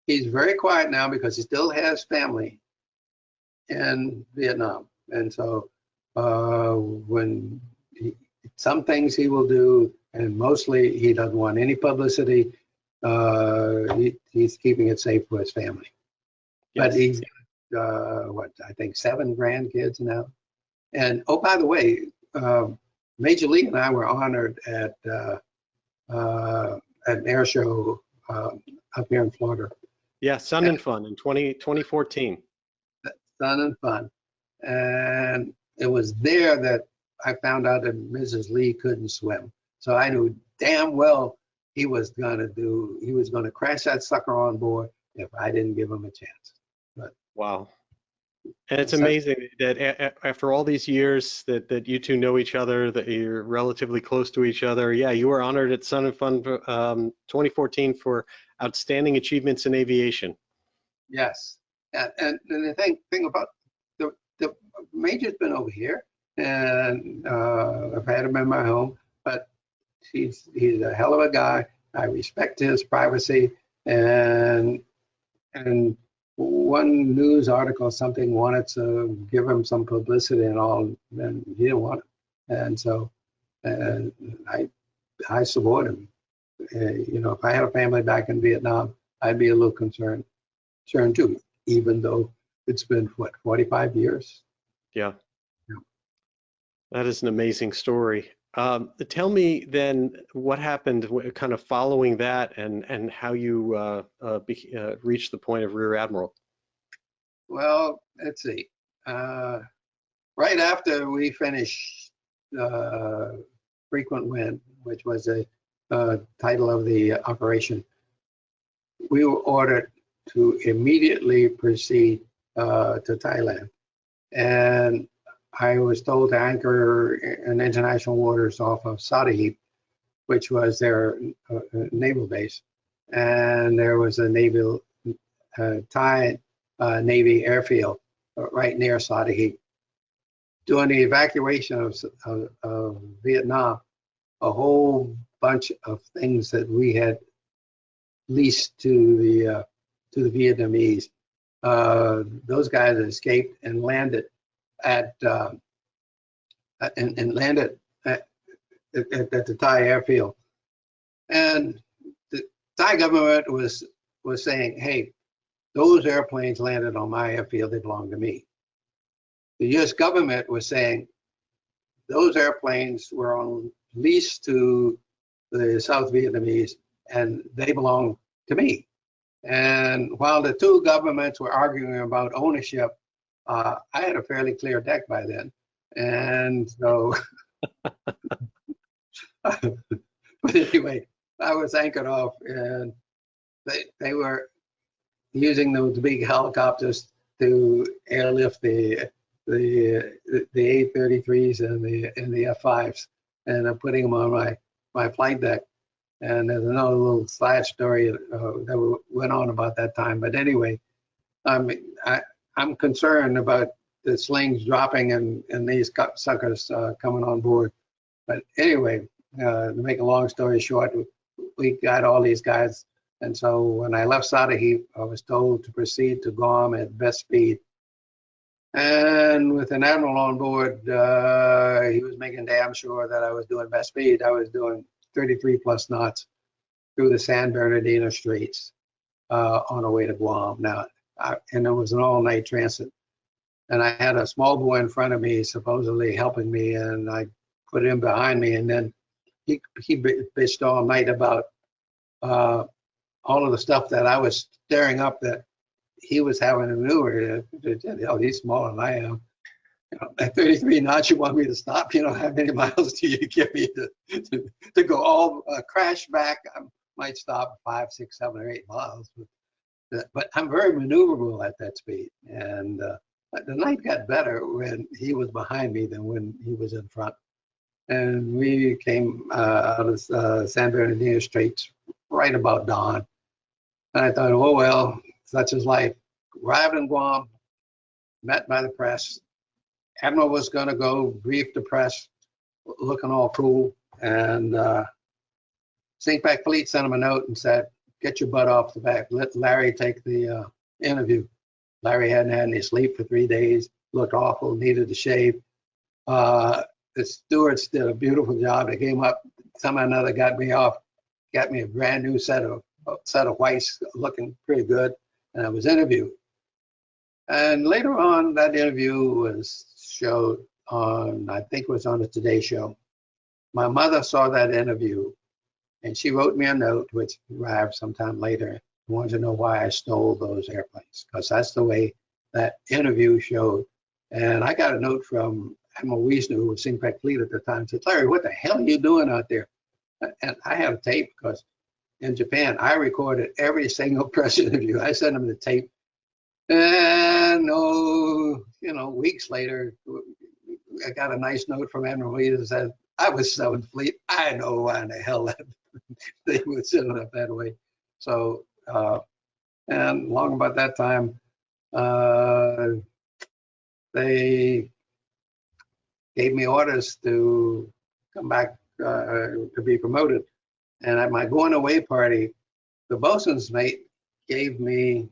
he's very quiet now because he still has family in Vietnam. And so some things he will do, and mostly he doesn't want any publicity. He's keeping it safe for his family. Yes. But he's I think 7 grandkids now. And oh, by the way, Major Lee and I were honored at an air show up here in Florida. Yeah, Sun and Fun in 2014. Sun and Fun. And it was there that I found out that Mrs. Lee couldn't swim. So I knew damn well he was going to crash that sucker on board if I didn't give him a chance. But wow. And it's amazing that after all these years that you two know each other, that you're relatively close to each other. Yeah, you were honored at Sun and Fun 2014 for outstanding achievements in aviation. Yes, and the thing about the Major's been over here, and I've had him in my home, but he's a hell of a guy. I respect his privacy, and one news article, something wanted to give him some publicity and all, and he didn't want it. And so I support him. If I had a family back in Vietnam, I'd be a little concerned too, even though it's been, 45 years? Yeah. That is an amazing story. Tell me then what happened kind of following that, and how you reached the point of Rear Admiral. Well, let's see. Right after we finished Frequent Wind, which was a title of the operation, we were ordered to immediately proceed to Thailand. And I was told to anchor in international waters off of Sodahep, which was their naval base, and there was a Thai Navy airfield right near Sodahep. During the evacuation of Vietnam, a whole bunch of things that we had leased to the Vietnamese, those guys escaped and landed at the Thai airfield, and the Thai government was saying, "Hey, those airplanes landed on my airfield; they belong to me." The U.S. government was saying those airplanes were on lease to the South Vietnamese, and they belong to me. And while the two governments were arguing about ownership, I had a fairly clear deck by then. And so, but anyway, I was anchored off, and they were using those big helicopters to airlift the A-33s and the F-5s, and putting them on my flight deck. And there's another little side story that went on about that time. But anyway, I'm concerned about the slings dropping and these suckers coming on board. But anyway, to make a long story short, we got all these guys. And so when I left Sodahep, I was told to proceed to Guam at best speed. And with an admiral on board, he was making damn sure that I was doing best speed. I was doing 33 plus knots through the San Bernardino Straits on the way to Guam. Now, and it was an all-night transit. And I had a small boy in front of me, supposedly helping me, and I put him behind me. And then he bitched all night about all of the stuff that I was stirring up that he was having to maneuver. He's smaller than I am. At 33 knots, you want me to stop? How many miles do you give me to go all crash back? I might stop 5, 6, 7, or 8 miles. But I'm very maneuverable at that speed. And the night got better when he was behind me than when he was in front. And we came out of San Bernardino Straits right about dawn. And I thought, oh, well, such is life. Arrived in Guam, met by the press. Admiral was going to go brief the press, looking all cool. And St. Fleet sent him a note and said, get your butt off the back. Let Larry take the interview. Larry hadn't had any sleep for 3 days, looked awful, needed a shave. The stewards did a beautiful job. They came up, somehow or another got me off, got me a brand new set of whites, looking pretty good, and I was interviewed. And later on, that interview was showed on, I think it was on the Today Show. My mother saw that interview, and she wrote me a note, which arrived sometime later, wanted to know why I stole those airplanes, because that's the way that interview showed. And I got a note from Admiral Wiesner, who was St. Fleet at the time, said, Larry, what the hell are you doing out there? And I have a tape, because in Japan, I recorded every single press interview. I sent them the tape. And weeks later, I got a nice note from Admiral Wiesner that said, I was 7th Fleet. I know why in the hell that they would set it up that way. So, and long about that time, they gave me orders to come back to be promoted. And at my going away party, the bosun's mate gave me,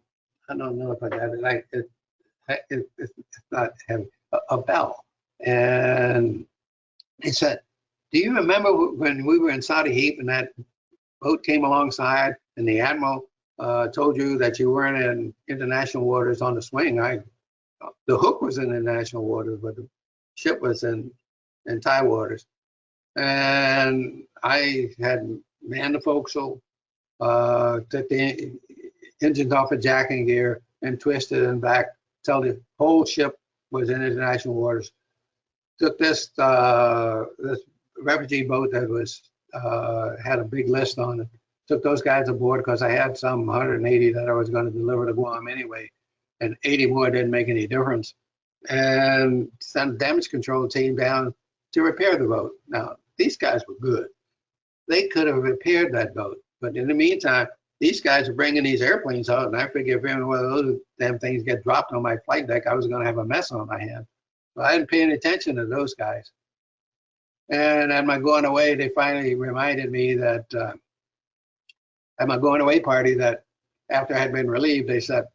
I don't know if I got it, it's not heavy, a bell. And he said, do you remember when we were in Sodahep and that boat came alongside and the Admiral told you that you weren't in international waters on the swing? The hook was in international waters, but the ship was in Thai waters. And I had manned the forecastle, took the engines off of jacking gear and twisted and back till the whole ship was in international waters. Took this refugee boat that was had a big list on it. Took those guys aboard because I had some 180 that I was going to deliver to Guam anyway, and 80 more didn't make any difference. and sent a damage control team down to repair the boat. Now, these guys were good. They could have repaired that boat, but in the meantime, these guys are bringing these airplanes out, and I figure if any one of those damn things get dropped on my flight deck, I was going to have a mess on my hands. So I didn't pay any attention to those guys. And at my going away, they finally reminded me that at my going away party, that after I had been relieved, they said,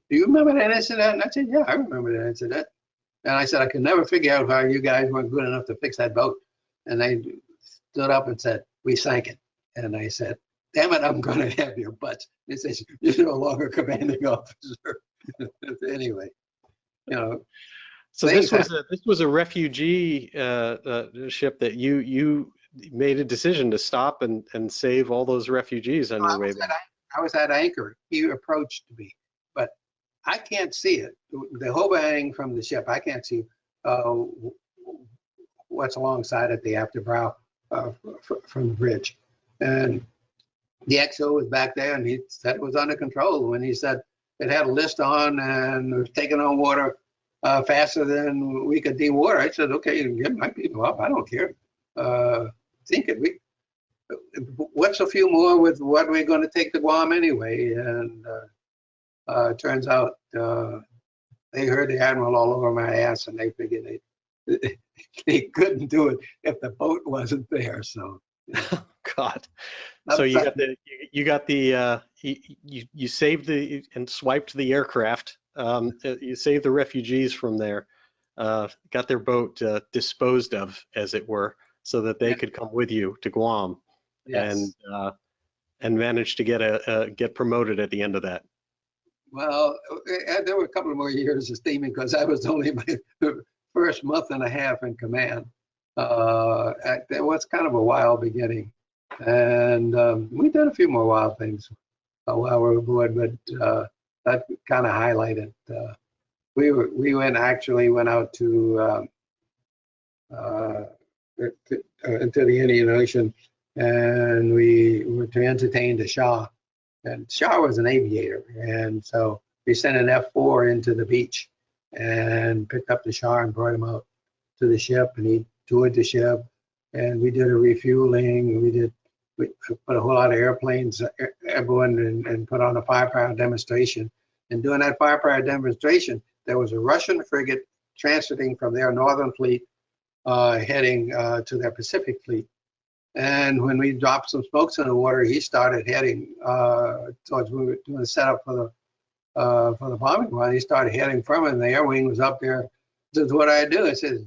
"Do you remember that incident?" And I said, "Yeah, I remember that incident." And I said, "I could never figure out how you guys weren't good enough to fix that boat." And they stood up and said, "We sank it." And I said, "Damn it, I'm going to have your butts." They said, "You're no longer commanding officer." Anyway, you know. So this was a refugee ship that you made a decision to stop and save all those refugees on your way back. I was at anchor. He approached me, but I can't see it. The hoverang from the ship, I can't see what's alongside at the afterbow from the bridge. And the XO was back there, and he said it was under control. When he said it had a list on and it was taking on water faster than we could dewater, I said, "Okay, get my people up. I don't care. What's a few more with what we're going to take to Guam anyway?" And it turns out they heard the Admiral all over my ass, and they figured they couldn't do it if the boat wasn't there. So, oh, God. So you saved and swiped the aircraft. You saved the refugees from there. Got their boat disposed of, as it were, so that they could come with you to Guam. Yes. And managed to get promoted at the end of that. Well, there were a couple of more years of steaming because I was only my first month and a half in command. It was kind of a wild beginning, and we did a few more wild things while we were aboard, but that kind of highlighted. We went out to into the Indian Ocean, and we were to entertain the Shah. And Shah was an aviator, and so we sent an F-4 into the beach and picked up the Shah and brought him out to the ship, and he toured the ship, and we did a refueling. We put a whole lot of airplanes airborne and put on a firepower demonstration. And during that firepower demonstration, there was a Russian frigate transiting from their northern fleet heading to their Pacific fleet. And when we dropped some smokes in the water, he started heading towards, we were doing a setup for the bombing run. He started heading from it, and the air wing was up there. This is what I do. I said,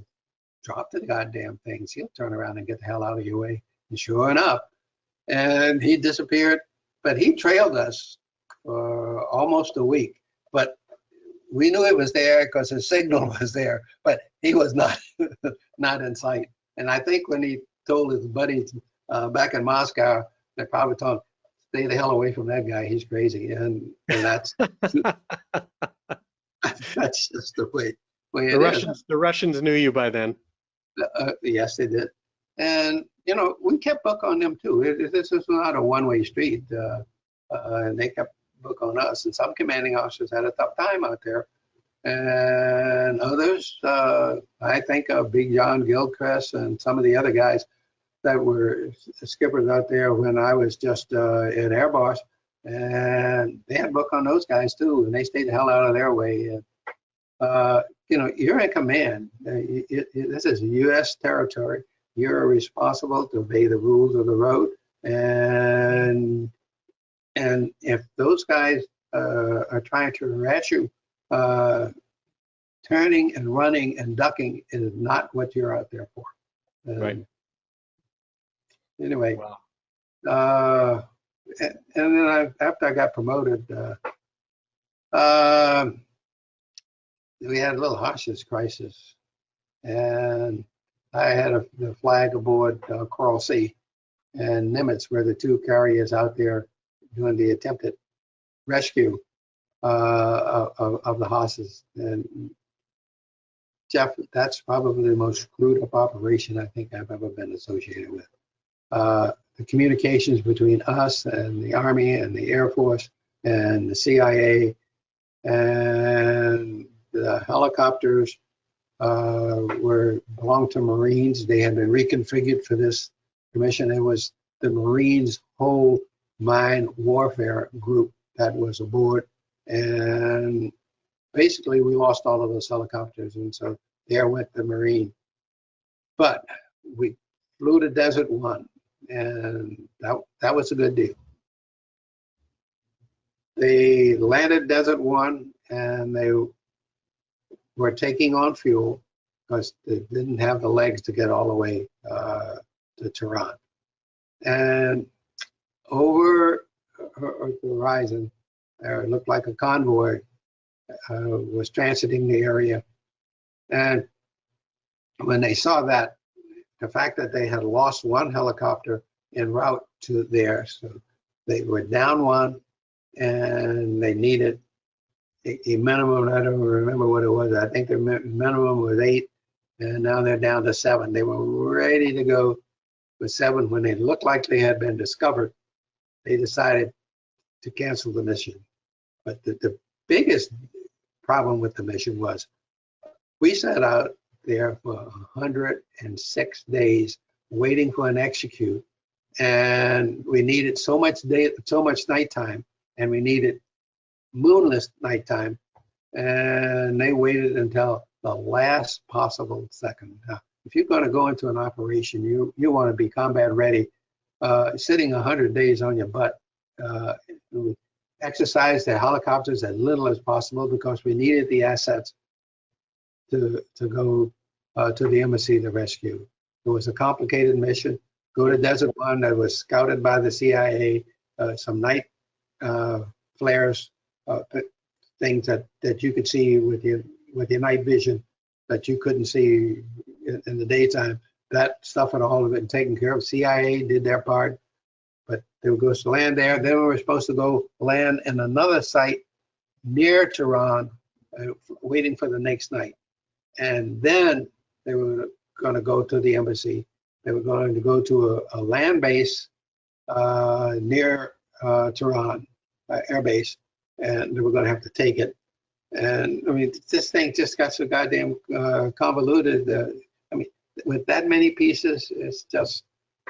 "Drop the goddamn things. He'll turn around and get the hell out of your way." And sure enough, and he disappeared. But he trailed us for almost a week. But we knew it was there because his signal was there, but he was not in sight. And I think when he told his buddies back in Moscow, they probably told him, "Stay the hell away from that guy. He's crazy." And that's that's just the way the Russians knew you by then. Yes, they did. And we kept book on them too. This is not a one-way street, and they kept book on us. And some commanding officers had a tough time out there, and others, I think of Big John Gilchrist and some of the other guys that were skippers out there when I was just at Air Boss, and they had book on those guys too, and they stayed the hell out of their way. You're in command. This is U.S. territory. You're responsible to obey the rules of the road, and if those guys are trying to harass you, turning and running and ducking is not what you're out there for. Right. Anyway, wow. And then after I got promoted, we had a little hostage crisis, and I had the flag aboard Coral Sea, and Nimitz were the two carriers out there doing the attempted rescue of the hostages. And Jeff, that's probably the most screwed up operation I think I've ever been associated with. The communications between us and the Army and the Air Force and the CIA and the helicopters belonged to Marines. They had been reconfigured for this commission. It was the Marines' whole mine warfare group that was aboard, and basically we lost all of those helicopters, and so there went the Marine. But we flew to Desert One, and that was a good deal. They landed Desert One, and they were taking on fuel because they didn't have the legs to get all the way to Tehran. And over the horizon, it looked like a convoy was transiting the area. And when they saw that, the fact that they had lost one helicopter en route to there, so they were down one, and they needed a minimum. I don't remember what it was. I think their minimum was 8, and now they're down to 7. They were ready to go with 7 when they looked like they had been discovered. They decided to cancel the mission. But the biggest problem with the mission was we set out there for 106 days waiting for an execute, and we needed so much nighttime, and we needed moonless nighttime, and they waited until the last possible second. Now, if you're going to go into an operation, you want to be combat ready. Sitting 100 days on your butt, exercise the helicopters as little as possible because we needed the assets to go to the embassy to rescue. It was a complicated mission. Go to Desert One that was scouted by the CIA, some night flares, things that you could see with your night vision that you couldn't see in the daytime. That stuff had all been taken care of. CIA did their part, but they were supposed to land there. Then we were supposed to go land in another site near Tehran, waiting for the next night. And then they were going to go to the embassy. They were going to go to a land base near Tehran, air base, and they were going to have to take it. And I mean, this thing just got so goddamn convoluted. I mean, with that many pieces, it's just,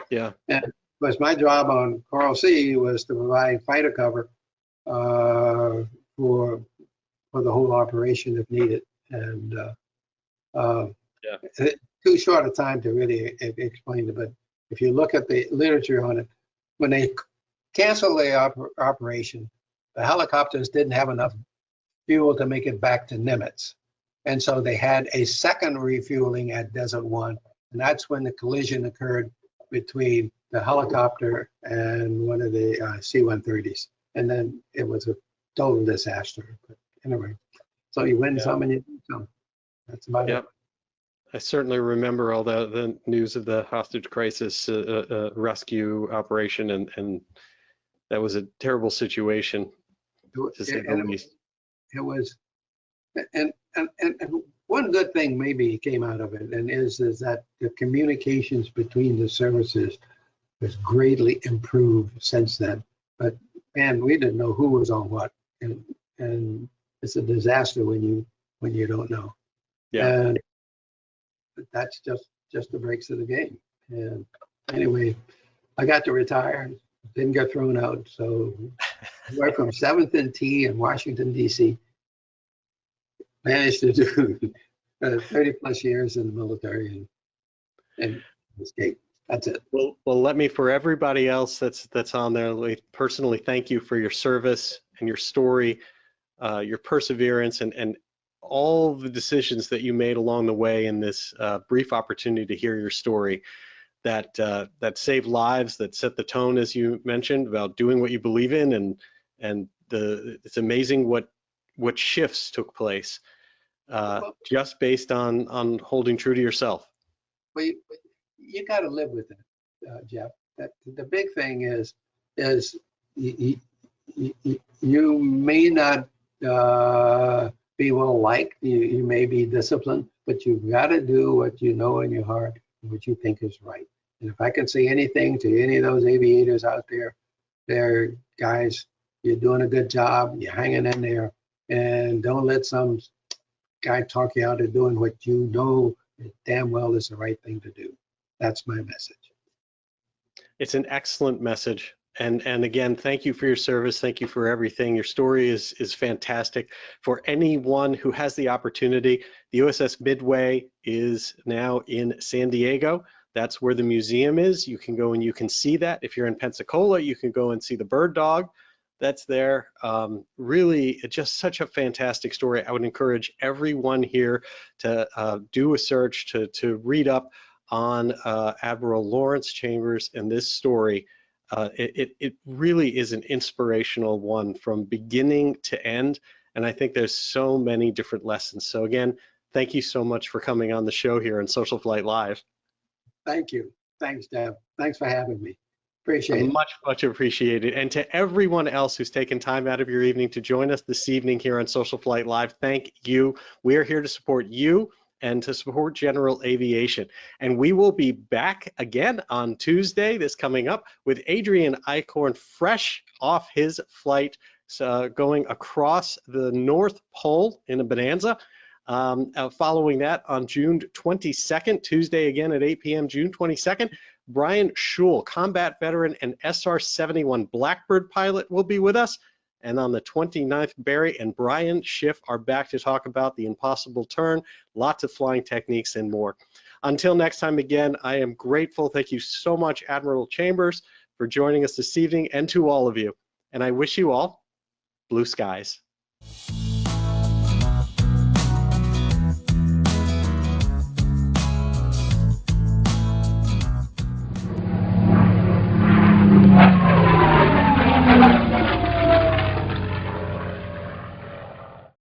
yeah. And because my job on Coral Sea was to provide fighter cover for the whole operation if needed. And too short a time to really explain it. But if you look at the literature on it, when they canceled the operation, the helicopters didn't have enough fuel to make it back to Nimitz. And so they had a second refueling at Desert One. And that's when the collision occurred between the helicopter and one of the C-130s. And then it was a total disaster. But anyway, so you win some and you lose some. That's about it. I certainly remember all the news of the hostage crisis rescue operation, and that was a terrible situation, to say the least. It was, and one good thing maybe came out of it, and is that the communications between the services was greatly improved since then. But man, we didn't know who was on what, and it's a disaster when you don't know. Yeah. And that's just the breaks of the game. And anyway, I got to retire, didn't get thrown out, so I worked from 7th and T in Washington, D.C. Managed to do 30 plus years in the military and escape. That's it. Well, let me, for everybody else that's on there, personally thank you for your service and your story, your perseverance, and all the decisions that you made along the way in this brief opportunity to hear your story that saved lives, that set the tone, as you mentioned, about doing what you believe in, and it's amazing what shifts took place just based on holding true to yourself. Well, you got to live with it, Jeff. The big thing is you may not be well liked, you may be disciplined, but you've got to do what you know in your heart and what you think is right. And if I can say anything to any of those aviators out there, guys, you're doing a good job, you're hanging in there, and don't let some guy talk you out of doing what you know damn well is the right thing to do. That's my message. It's an excellent message. And again, thank you for your service. Thank you for everything. Your story is fantastic. For anyone who has the opportunity, the USS Midway is now in San Diego. That's where the museum is. You can go and you can see that. If you're in Pensacola, you can go and see the bird dog that's there. Really, just such a fantastic story. I would encourage everyone here to do a search, to read up on Admiral Lawrence Chambers and this story. It really is an inspirational one from beginning to end, and I think there's so many different lessons. So again, thank you so much for coming on the show here on Social Flight Live. Thank you. Thanks, Deb. Thanks for having me. Appreciate it. Much appreciated. And to everyone else who's taken time out of your evening to join us this evening here on Social Flight Live, thank you. We're here to support you and to support general aviation. And we will be back again on Tuesday, this coming up, with Adrian Eichhorn fresh off his flight, going across the North Pole in a Bonanza. Following that on June 22nd, Tuesday again at 8 p.m., June 22nd, Brian Schul, combat veteran and SR-71 Blackbird pilot, will be with us. And on the 29th, Barry and Brian Schiff are back to talk about the impossible turn, lots of flying techniques and more. Until next time, again, I am grateful. Thank you so much, Admiral Chambers, for joining us this evening, and to all of you. And I wish you all blue skies.